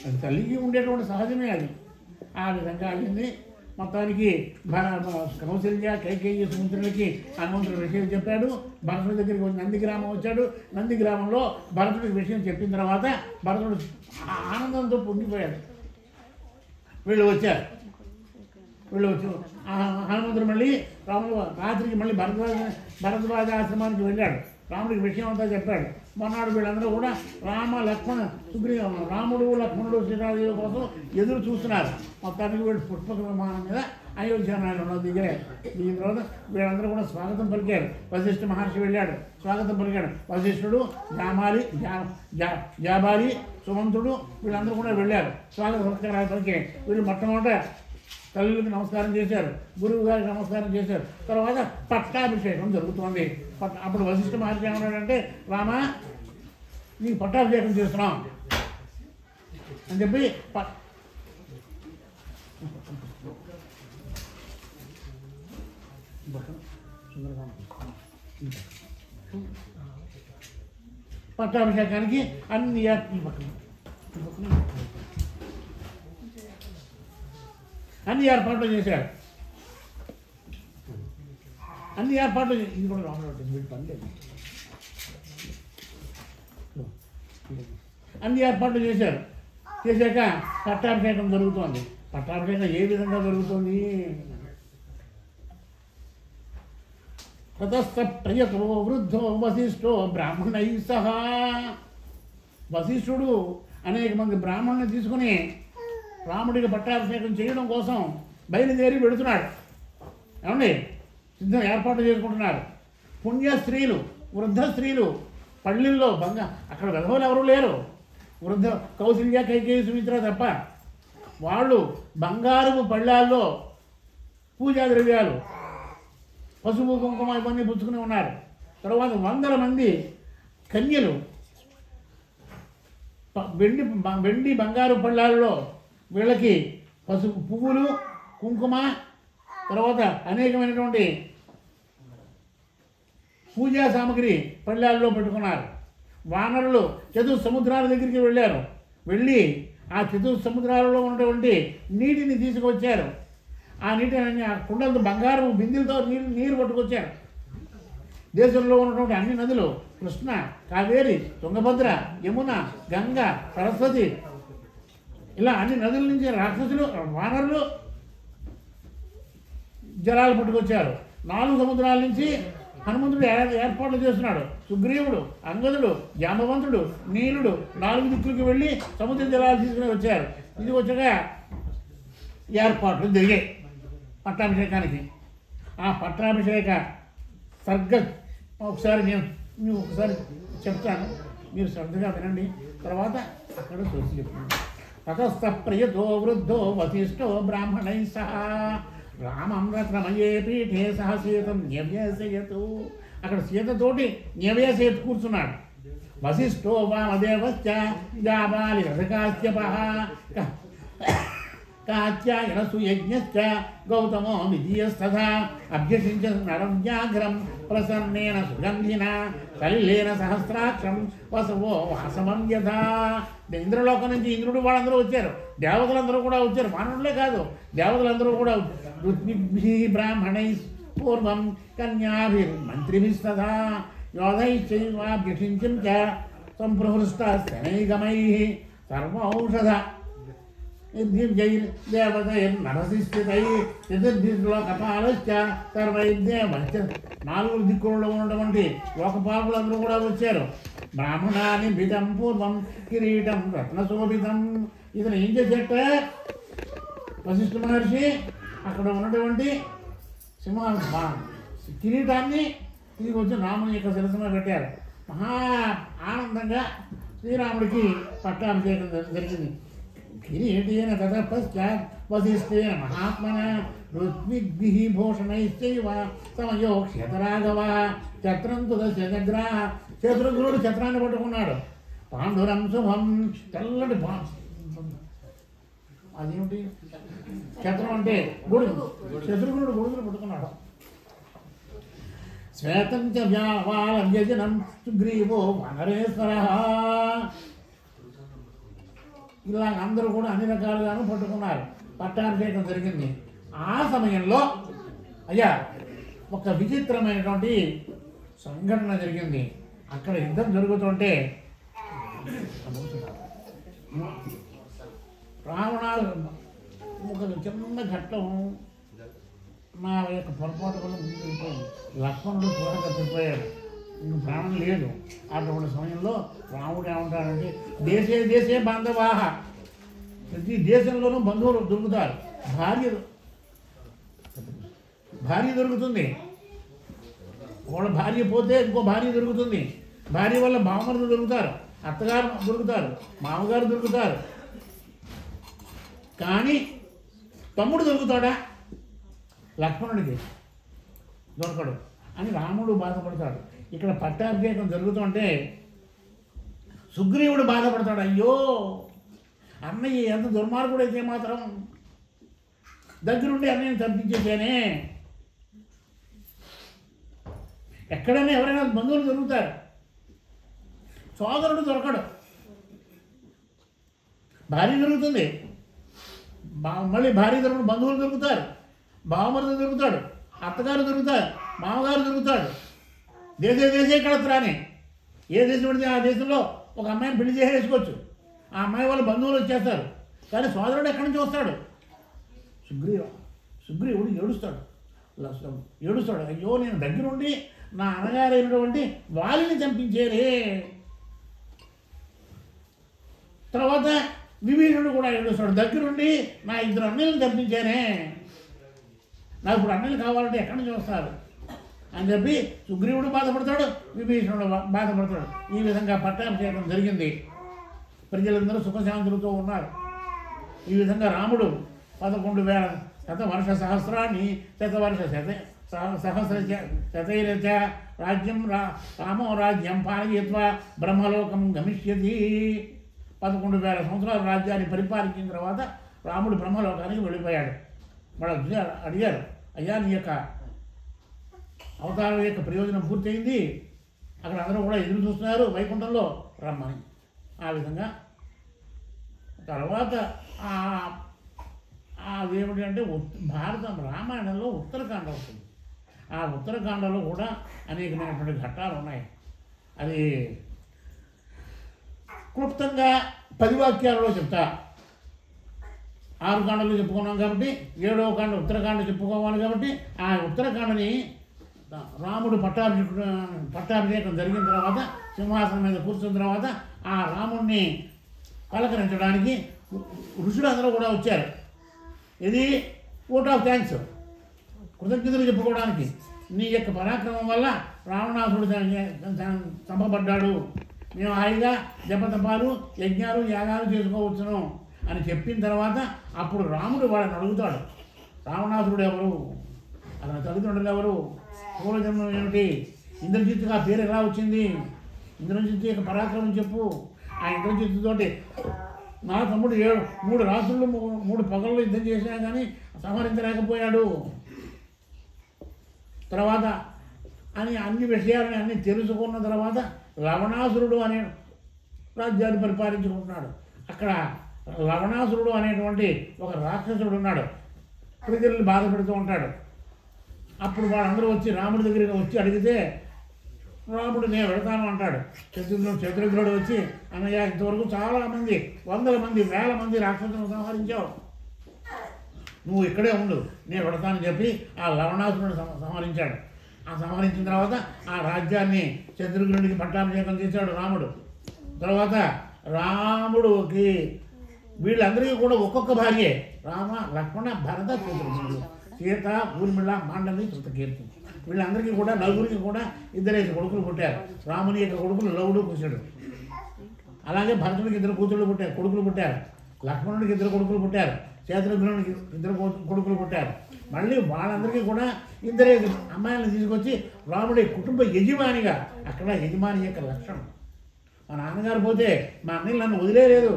అది తల్లికి ఉండేటువంటి సహజమే అది. ఆ విధంగా అయింది. మొత్తానికి కౌశల్య కైకేయి సుమిత్రులకి హనుమంతుడి విషయం చెప్పాడు. భరతుడి దగ్గరికి వచ్చి నందిగ్రామం వచ్చాడు. నందిగ్రామంలో భరతుడికి విషయం చెప్పిన తర్వాత భరతుడు ఆనందంతో పొంగిపోయాడు. వీళ్ళు వచ్చి హనుమంతుడు మళ్ళీ రాముడు రాత్రికి మళ్ళీ భరద్వాజ ఆశ్రమానికి వెళ్ళాడు. రాముడికి విషయం అంతా చెప్పాడు. మొన్నాడు వీళ్ళందరూ కూడా రాముడు లక్ష్మణుడు సీతాదేవి కోసం ఎదురు చూస్తున్నారు. మొత్తానికి వీళ్ళు పుష్పక విమానం మీద అయోధ్య నాయుడు దిగారు. దీని తర్వాత వీళ్ళందరూ కూడా స్వాగతం పలికారు. వశిష్ఠ మహర్షి వెళ్ళాడు, స్వాగతం పలికాడు. వశిష్ఠుడు జాబాలి సుమంతుడు వీళ్ళందరూ కూడా వెళ్ళారు, స్వాగత సత్కారాలు పలికారు. వీళ్ళు మొట్టమొదట తల్లులకి నమస్కారం చేశారు, గురువు గారికి నమస్కారం చేశారు. తర్వాత పట్టాభిషేకం జరుగుతోంది. అప్పుడు వశిష్ఠ మహర్షి ఏమన్నాడంటే, రామా నీకు పట్టాభిషేకం చేస్తున్నాం అని చెప్పి పట్టాభిషేకానికి అన్ని ఏర్పాట్లు చేశారు. అన్ని ఏర్పాట్లు ఇది కూడా వీటి పని లేదు. అన్ని ఏర్పాట్లు చేశారు. చేశాక పట్టాభిషేకం జరుగుతోంది. పట్టాభిషేకం ఏ విధంగా జరుగుతుంది? తతస్థ ప్రియతో వృద్ధో వశిష్ఠో బ్రాహ్మణై సహా. వశిష్ఠుడు అనేక మంది బ్రాహ్మణుని తీసుకుని రాముడికి పట్టాభిషేకం చేయడం కోసం బయలుదేరి పెడుతున్నాడు. ఏమండి, సిద్ధం ఏర్పాటు చేసుకుంటున్నారు. పుణ్య స్త్రీలు, వృద్ధ స్త్రీలు పళ్ళిల్లో అక్కడ విధవలు ఎవరు లేరు. వృద్ధ కౌశల్య కైకేయి సుమిత్ర తప్ప. వాళ్ళు బంగారపు పళ్ళాల్లో పూజా ద్రవ్యాలు, పసుపు కుంకుమ ఇవన్నీ పుచ్చుకుని ఉన్నారు. తర్వాత 100 మంది కన్యలు వెండి బంగారు పళ్ళాలలో వీళ్ళకి పసుపు పువ్వులు, కుంకుమ, తర్వాత అనేకమైనటువంటి పూజా సామగ్రి పళ్ళాల్లో పెట్టుకున్నారు. వానరులు చతుర్సముద్రాల దగ్గరికి వెళ్ళారు. వెళ్ళి ఆ చతుర్సముద్రాలలో ఉన్నటువంటి నీటిని తీసుకొచ్చారు. ఆ నీటిని ఆ కుండలతో బంగారు బిందెలతో నీరు పట్టుకొచ్చారు. దేశంలో ఉన్నటువంటి అన్ని నదులు కృష్ణ, కావేరి, తుంగభద్ర, యమున, గంగ, సరస్వతి, ఇలా అన్ని నదుల నుంచి రాక్షసులు వానరులు జలాలు పట్టుకొచ్చారు. 4 సముద్రాల నుంచి హనుమంతుడు ఏర్పాట్లు చేస్తున్నాడు. సుగ్రీవుడు, అంగదుడు, జాంబవంతుడు, నీలుడు 4 దిక్కులకి వెళ్ళి సముద్ర జలాలు తీసుకుని వచ్చారు. ఇది వచ్చాక ఏర్పాట్లు జరిగాయి పట్టాభిషేకానికి. ఆ పట్టాభిషేక ఒకసారి నేను ఒకసారి చెప్తాను, మీరు శ్రద్ధగా వినండి. తర్వాత అక్కడ చూసి చెప్తాను. తతస్థ ప్రియతో వృద్ధో వశిష్ఠో బ్రాహ్మణై సహా రామం రత్నమయే పీఠే సహసీతం న్యవ్యసయతు. అక్కడ సీతతోటి న్యవ్యసయతు కూర్చున్నాడు. వశిష్ఠో వామదేవశ్చ జాబాలి రథకాశ్యపః కాత్యాయన సుయజ్ఞశ్చ గౌతమో విధీయస్తథా అభ్యసించ నరం వ్యాఘ్రం ప్రసన్నేన సుగంధిన కలిలేన సహస్రాక్షం వసవో వాసవం యథా. ఇంద్రలోకం నుంచి ఇంద్రుడు వాళ్ళందరూ వచ్చారు, దేవతలందరూ కూడా వచ్చారు. మానవులే కాదు, దేవతలందరూ కూడా ఋత్విభిః బ్రాహ్మణైః పూర్వం కన్యాభిర్మంత్రిభిస్తథా యోధైశ్చైవాభ్యసించం చ సంప్రహృష్టస్తనైగమైః సర్వౌషధ దేవతైర్నరసిస్థితై చతుర్దిలోకపాలశ్చ సర్వైర్దేవశ్చ. 4 దిక్కులలో ఉన్నటువంటి లోకపాలులందరూ కూడా వచ్చారు. బ్రాహ్మణాన్ని బిదం పూర్వం కిరీటం రత్నశోభితం. ఇతను ఏం చేసేట వశిష్ఠ మహర్షి అక్కడ ఉన్నటువంటి కిరీటాన్ని తీసుకొచ్చి రాముని యొక్క శిరస్సులో పెట్టారు. మహా ఆనందంగా శ్రీరాముడికి పట్టాభిషేకం జరిగింది. కిరీటేన తతః పశ్చాత్ వశిష్ఠేన మహాత్మన ఋత్విగ్భిః భూషణైశ్చైవ సమయోక్ష్యతరాఘవః ఛత్రం తు దశగ్రాహ. శత్రుఘ్నుడు ఛత్రాన్ని పట్టుకున్నాడు. పాండురం శుభం, తెల్లటి అదేమిటి ఛత్రం అంటే గొడుగు. శత్రుఘ్నుడు గొడుగులు పట్టుకున్నాడు. శ్వేతం చ వ్యావాలవ్యజనం సుగ్రీవో వనరేశ్వరః. ఇలా అందరూ కూడా అన్ని రకాలుగాను పట్టుకున్నారు. పట్టాభిషేకం జరిగింది. ఆ సమయంలో అయ్యా ఒక విచిత్రమైనటువంటి సంఘటన జరిగింది. అక్కడ యుద్ధం జరుగుతుంటే రావణాలు ఒక చిన్న ఘట్టం నా యొక్క పొరపాటు వల్ల ముందు వెళ్ళిపోయింది. లక్ష్మణుడు త్వరగా తప్పిపోయాడు, ఇంక ప్రాణం లేదు. అటువంటి సమయంలో రాముడు ఏమంటాడంటే దేశే దేశే బాంధవాహ, ప్రతి దేశంలోనూ బంధువులు దొరుకుతారు. భార్య దొరుకుతుంది, వాళ్ళ భార్య పోతే ఇంకో భార్య దొరుకుతుంది. భార్య వల్ల బావమరులు దొరుకుతారు, అత్తగారు దొరుకుతారు, మామగారు దొరుకుతారు. కానీ తమ్ముడు దొరుకుతాడా? లక్ష్మణుడికి దొరకడు అని రాముడు బాధపడతాడు. ఇక్కడ పట్టాభిషేకం జరుగుతుంటే సుగ్రీవుడు బాధపడతాడు. అయ్యో అన్నయ్య ఎంత దుర్మార్గుడైతే మాత్రం దగ్గరుండి అన్నయ్యని తప్పించేసేనే. ఎక్కడైనా ఎవరైనా బంధువులు దొరుకుతారు, సోదరుడు దొరకడు. భార్య దొరుకుతుంది, మళ్ళీ భార్య దొరకడు, బంధువులు దొరుకుతారు, బావమరుడు దొరుకుతాడు, అత్తగారు దొరుకుతారు, మామగారు దొరుకుతాడు. దేశే కడతారని ఏ దేశం పడితే ఆ దేశంలో ఒక అమ్మాయిని పెళ్లి చేసేసుకోవచ్చు. ఆ అమ్మాయి వాళ్ళ బంధువులు వచ్చేస్తారు. కానీ సోదరుడు ఎక్కడి నుంచి వస్తాడు? సుగ్రీవుడు ఏడుస్తాడు. అయ్యో నేను దగ్గరుండి నా అన్నగారైనటువంటి వాలిని చంపించేరే. తర్వాత విభీషణుడు కూడా ఏడుస్తాడు, దగ్గరుండి నా ఇద్దరు అన్నయ్యలను చంపించానే, నాకు ఇప్పుడు అన్నయ్యలు కావాలంటే ఎక్కడి నుంచి వస్తారు అని చెప్పి సుగ్రీవుడు బాధపడతాడు, విభీషణుడు బాధపడతాడు. ఈ విధంగా పట్టాభిషేకం జరిగింది. ప్రజలందరూ సుఖశాంతులతో ఉన్నారు. ఈ విధంగా రాముడు 11,000 శతవర్ష సహస్రాన్ని శతైరచ రాజ్యం రామో రాజ్యం పాలయత్వా బ్రహ్మలోకం గమిష్యతి. 11,000 సంవత్సరాల రాజ్యాన్ని పరిపాలించిన తర్వాత రాముడు బ్రహ్మలోకానికి వెళ్ళిపోయాడు. వాళ్ళు అడిగారు, అయ్యా నీ యొక్క అవతారం యొక్క ప్రయోజనం పూర్తయింది, అక్కడ అందరూ కూడా ఎదురు చూస్తున్నారు వైకుంఠంలో రమ్మని. ఆ విధంగా తర్వాత అదేమిటి అంటే రామాయణంలో ఉత్తరకాండ వస్తుంది. ఆ ఉత్తరకాండలో కూడా అనేకమైనటువంటి ఘట్టాలు ఉన్నాయి. అది క్లుప్తంగా 10 వాక్యాలలో చెప్తా. 6 కాండలు చెప్పుకున్నాం కాబట్టి 7వ కాండ ఉత్తరకాండ చెప్పుకోవాలి. కాబట్టి ఆ ఉత్తరకాండని రాముడు పట్టాభిషేకం జరిగిన తర్వాత సింహాసనం మీద కూర్చున్న తర్వాత ఆ రాముడిని పలకరించడానికి ఋషులు అందరూ కూడా వచ్చారు. ఇది ఓట్ ఆఫ్ థ్యాంక్స్, కృతజ్ఞతలు చెప్పుకోవడానికి. నీ యొక్క పరాక్రమం వల్ల రావణాసుడు చంపబడ్డాడు, మేము హాయిగా జపతపాలు యజ్ఞాలు యాగాలు చేసుకోవచ్చును అని చెప్పిన తర్వాత అప్పుడు రాముడు వాళ్ళని అడుగుతాడు, రావణాసురుడు ఎవరు, అతని తల్లిదండ్రులు ఎవరు, పూర్వజన్మం ఏమిటి, ఇంద్రజిత్తుగా ఆ పేరు ఎలా వచ్చింది, ఇంద్రజిత్తు యొక్క పరాక్రమం చెప్పు. ఆ ఇంద్రజిత్తుతోటి నా తమ్ముడు 3 రాత్రులు 3 పగళ్ళు యుద్ధం చేసినా కానీ సంహరించలేకపోయాడు. తర్వాత అన్ని విషయాలని అన్నీ తెలుసుకున్న తర్వాత లవణాసురుడు అనే రాజ్యాన్ని పరిపాలించుకుంటున్నాడు. అక్కడ లవణాసురుడు అనేటువంటి ఒక రాక్షసుడు ఉన్నాడు, ప్రజల్ని బాధ పెడుతూ ఉంటాడు. అప్పుడు వాళ్ళందరూ వచ్చి రాముడి దగ్గరికి వచ్చి అడిగితే రాముడు నేను వెళతాను అంటాడు. శత్రుఘ్నుడు వచ్చి అన్నయ్య ఇంతవరకు చాలామంది 100 మంది 1000 మంది రాక్షసులను సంహరించావు, నువ్వు ఇక్కడే ఉండు, నేను వెళతానని చెప్పి ఆ లవణాసురుడు సంహరించాడు. ఆ సంహరించిన తర్వాత ఆ రాజ్యాన్ని శత్రుఘ్నుడికి పట్టాభిషేకం చేశాడు రాముడు. తర్వాత రాముడికి వీళ్ళందరికీ కూడా ఒక్కొక్క భార్యే, రామ లక్ష్మణ భరత శత్రుఘ్నుడు, సీత ఊర్మిళ మాండవి కృతకీర్తి. వీళ్ళందరికీ కూడా 4గురికి కూడా 2 కొడుకులు పుట్టారు. రాముని యొక్క కొడుకులు లవుడు కుశుడు. అలాగే భరతుడికి 2 కొడుకులు పుట్టారు. లక్ష్మణుడికి 2 కొడుకులు పుట్టారు. శత్రుఘ్నుడికి 2 కొడుకులు పుట్టారు. మళ్ళీ వాళ్ళందరికీ కూడా 2 అమ్మాయిలను తీసుకొచ్చి రాముడి కుటుంబ యజమానిగా, అక్కడ యజమాని యొక్క లక్షణం. మా నాన్నగారు పోతే మా అన్నయ్యలు నన్ను వదిలేదు.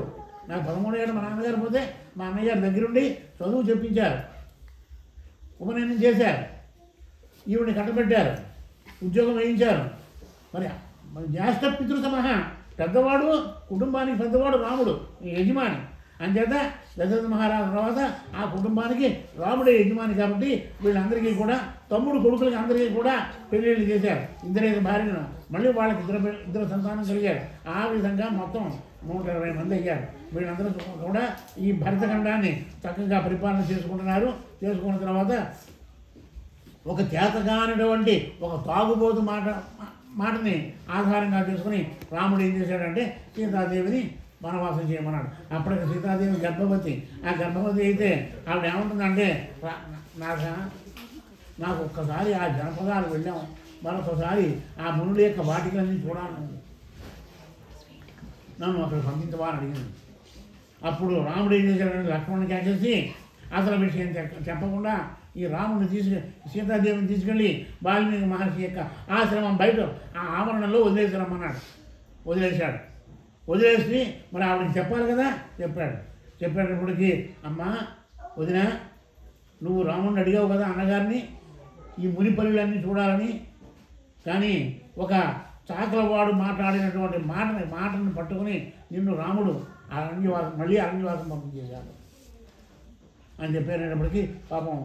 నాకు 13 ఏళ్ళు మా నాన్నగారు పోతే మా అన్నయ్యగారు దగ్గరుండి చదువు చెప్పించారు, ఉపనయనం చేశారు, ఈవిడిని కట్టబెట్టారు, ఉద్యోగం వేయించారు. మరి జ్యేష్ఠ పితృ సమహ, పెద్దవాడు కుటుంబానికి పెద్దవాడు రాముడు యజమాని. అంచేత దశరథ మహారాజు తర్వాత ఆ కుటుంబానికి రాముడే యజమాని కాబట్టి వీళ్ళందరికీ కూడా తమ్ముడు కొడుకులకి అందరికీ కూడా పెళ్ళిళ్ళు చేశారు. ఇద్దరైదు భార్యను, మళ్ళీ వాళ్ళకి ఇద్దరు సంతానం కలిగారు. ఆ విధంగా మొత్తం 120 మంది అయ్యారు. వీళ్ళందరూ కూడా ఈ భరతఖండాన్ని చక్కగా పరిపాలన చేసుకుంటున్నారు. చేసుకున్న తర్వాత ఒక చేతగానటువంటి ఒక తాగుబోతు మాటని ఆధారంగా చేసుకుని రాముడు ఏం చేశాడంటే సీతాదేవిని వనవాసం చేయమన్నాడు. అప్పటికి సీతాదేవి గర్భవతి. ఆ గర్భవతి అయితే ఆవిడ ఏమంటుందంటే నాకు ఒక్కసారి ఆ జనపదాలు వెళ్ళాం, మరొకసారి ఆ మునుల యొక్క వాటికలన్నీ చూడాలని నన్ను అక్కడ పంపించవా అని అడిగింది. అప్పుడు రాముడు ఏం చేశాడంటే లక్ష్మణుని కేసేసి అసలు విషయం చెప్పకుండా ఈ రాముడిని సీతాదేవిని తీసుకెళ్ళి వాల్మీకి మహర్షి యొక్క ఆశ్రమం బయట ఆ ఆవరణలో వదిలేసారమ్మన్నాడు. వదిలేసి మరి ఆవిడకి చెప్పాలి కదా, చెప్పేటప్పటికి అమ్మ వదిన, నువ్వు రాముడిని అడిగావు కదా అన్నగారిని ఈ మునిపల్లులన్నీ చూడాలని, కానీ ఒక చాకలవాడు మాట్లాడినటువంటి మాటను పట్టుకుని నిన్ను రాముడు మళ్ళీ అరణ్యవాసం పంపించేశాడు అని చెప్పేటప్పటికి పాపం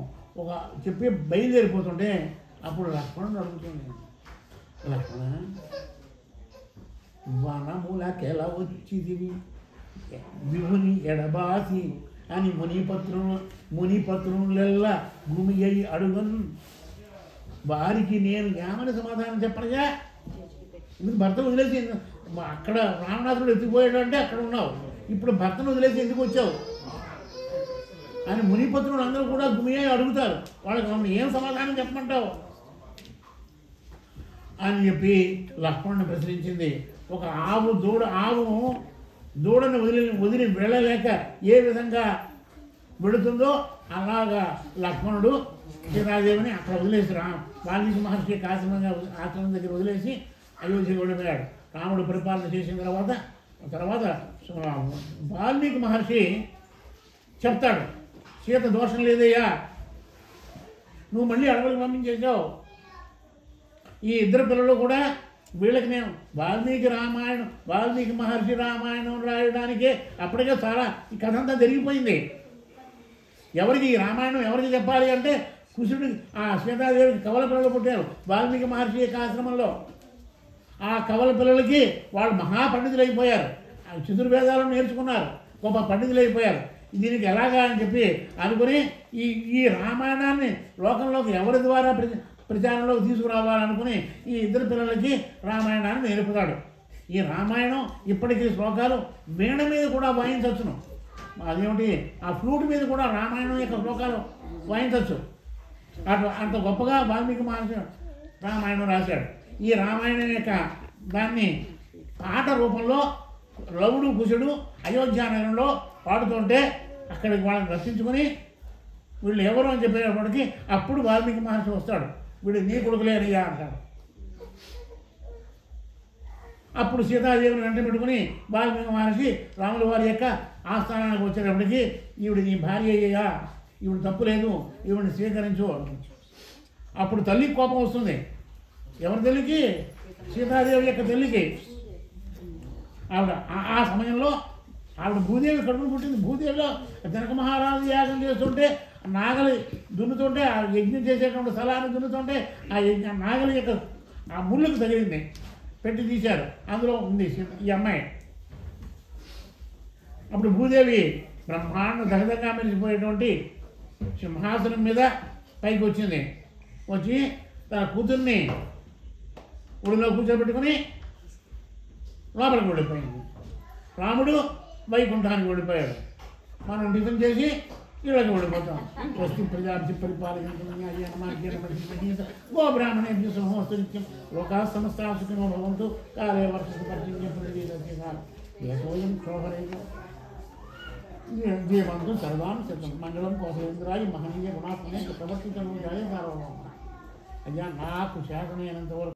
ఒక చెప్పి బయలుదేరిపోతుంటే అప్పుడు లక్ష్మణుడు అడుగుతుంది, లక్ష్మణ వనములకెలా వచ్చిదివి విభుని ఎడబాసి అని మునిపత్రులెల్లా భూమి అయి అడుగన్ వారికి నేను ఏమని సమాధానం చెప్పనగా, ఎందుకు భర్తను వదిలేసి అక్కడ రామనాథుడు ఎత్తిపోయాడు అంటే అక్కడ ఉన్నావు, ఇప్పుడు భర్తను వదిలేసి ఎందుకు వచ్చావు అని మునిపత్రులు అందరూ కూడా గుమియ్య అడుగుతారు. వాళ్ళకి ఏం సమాధానం చెప్పమంటావు అని చెప్పి లక్ష్మణుని ప్రశ్నించింది. ఒక దూడను వదిలి వెళ్ళలేక ఏ విధంగా వెళుతుందో అలాగా లక్ష్మణుడు సీతాదేవిని అక్కడ వదిలేసి వాల్మీకి మహర్షి ఆశ్రమం దగ్గర వదిలేసి అయోధ్య వెళ్ళిపోయాడు. రాముడు పరిపాలన చేసిన తర్వాత వాల్మీకి మహర్షి చెప్తాడు, సీత దోషం లేదయ్యా, నువ్వు మళ్ళీ అడవులకు పంపించేసావు. ఈ ఇద్దరు పిల్లలు కూడా వీళ్ళకి నేను వాల్మీకి మహర్షి రామాయణం రాయడానికే అప్పటికే చాలా ఈ కథ అంతా జరిగిపోయింది. ఎవరికి ఈ రామాయణం ఎవరికి చెప్పాలి అంటే కుశుడు ఆ సీతాదేవికి కవల పిల్లలు పుట్టారు వాల్మీకి మహర్షి యొక్క ఆశ్రమంలో. ఆ కవల పిల్లలకి వాళ్ళు మహాపండితులు అయిపోయారు, చతుర్వేదాలను నేర్చుకున్నారు, గొప్ప పండితులు అయిపోయారు. దీనికి ఎలాగా అని చెప్పి అనుకుని ఈ రామాయణాన్ని లోకంలోకి ఎవరి ద్వారా ప్రచారంలోకి తీసుకురావాలనుకుని ఈ ఇద్దరు పిల్లలకి రామాయణాన్ని నేర్పుతాడు. ఈ రామాయణం ఇప్పటికీ శ్లోకాలు వీణ మీద కూడా వాయించవచ్చును. అదేమిటి ఆ ఫ్లూట్ మీద కూడా రామాయణం యొక్క శ్లోకాలు వాయించవచ్చు. అంత గొప్పగా వాల్మీకి మహర్షి రామాయణం రాశాడు. ఈ రామాయణం యొక్క దాన్ని పాట రూపంలో లవుడు కుశుడు అయోధ్య నగరంలో పాడుతుంటే అక్కడికి వాళ్ళని రక్షించుకొని వీళ్ళు ఎవరు అని చెప్పేటప్పటికి అప్పుడు వాల్మీకి మహర్షి వస్తాడు. వీడు నీ కొడుకులేనయ్యా అంటాడు. అప్పుడు సీతాదేవిని వెంట పెట్టుకుని వాల్మీకి మహర్షి రాముల వారి యొక్క ఆస్థానానికి వచ్చేటప్పటికి ఈవిడ నీ భార్య అయ్యా, ఈవిడ తప్పు లేదు, ఈవిడిని స్వీకరించు. అప్పుడు తల్లికి కోపం వస్తుంది. ఎవరి తల్లికి? సీతాదేవి యొక్క తల్లికి. ఆవిడ ఆ సమయంలో ఆవిడ భూదేవి కడుపును పుట్టింది. భూదేవిలో జనక మహారాజు యాగం చేస్తుంటే నాగలి దున్నుతుంటే ఆ యజ్ఞం చేసేటువంటి స్థలాన్ని దున్నుతుంటే ఆ నాగలి యొక్క ఆ ముళ్ళకు తగిలింది, పెట్టి తీశారు. అందులో ఉంది ఈ అమ్మాయి. అప్పుడు భూదేవి బ్రహ్మాండ దగదగా మెరిసిపోయేటువంటి సింహాసనం మీద పైకి వచ్చింది. వచ్చి తన కూతుర్ని ఒడిలో కూర్చోబెట్టుకుని లోపలికి వెళ్ళిపోయింది. రాముడు వైకుంఠానికి వెళ్ళిపోయాడు. మనం టిఫిన్ చేసి ఇళ్ళకి వెళ్ళిపోతాం. స్వస్తి ప్రజాభి పరిపాలన గో బ్రాహ్మణే సమస్తు నిత్యం లోకా సమస్తా సుఖినో భవంతు కాలే వర్షసు పరిచయం శోభరేణ జీవంతు సర్వాన్ మంగళం కోసలేంద్రాయి మహనీయ గుణాత్మనే ప్రవర్తించడం సార్వభౌమ. అయ్యా నాకు శాసనమైనంత వరకు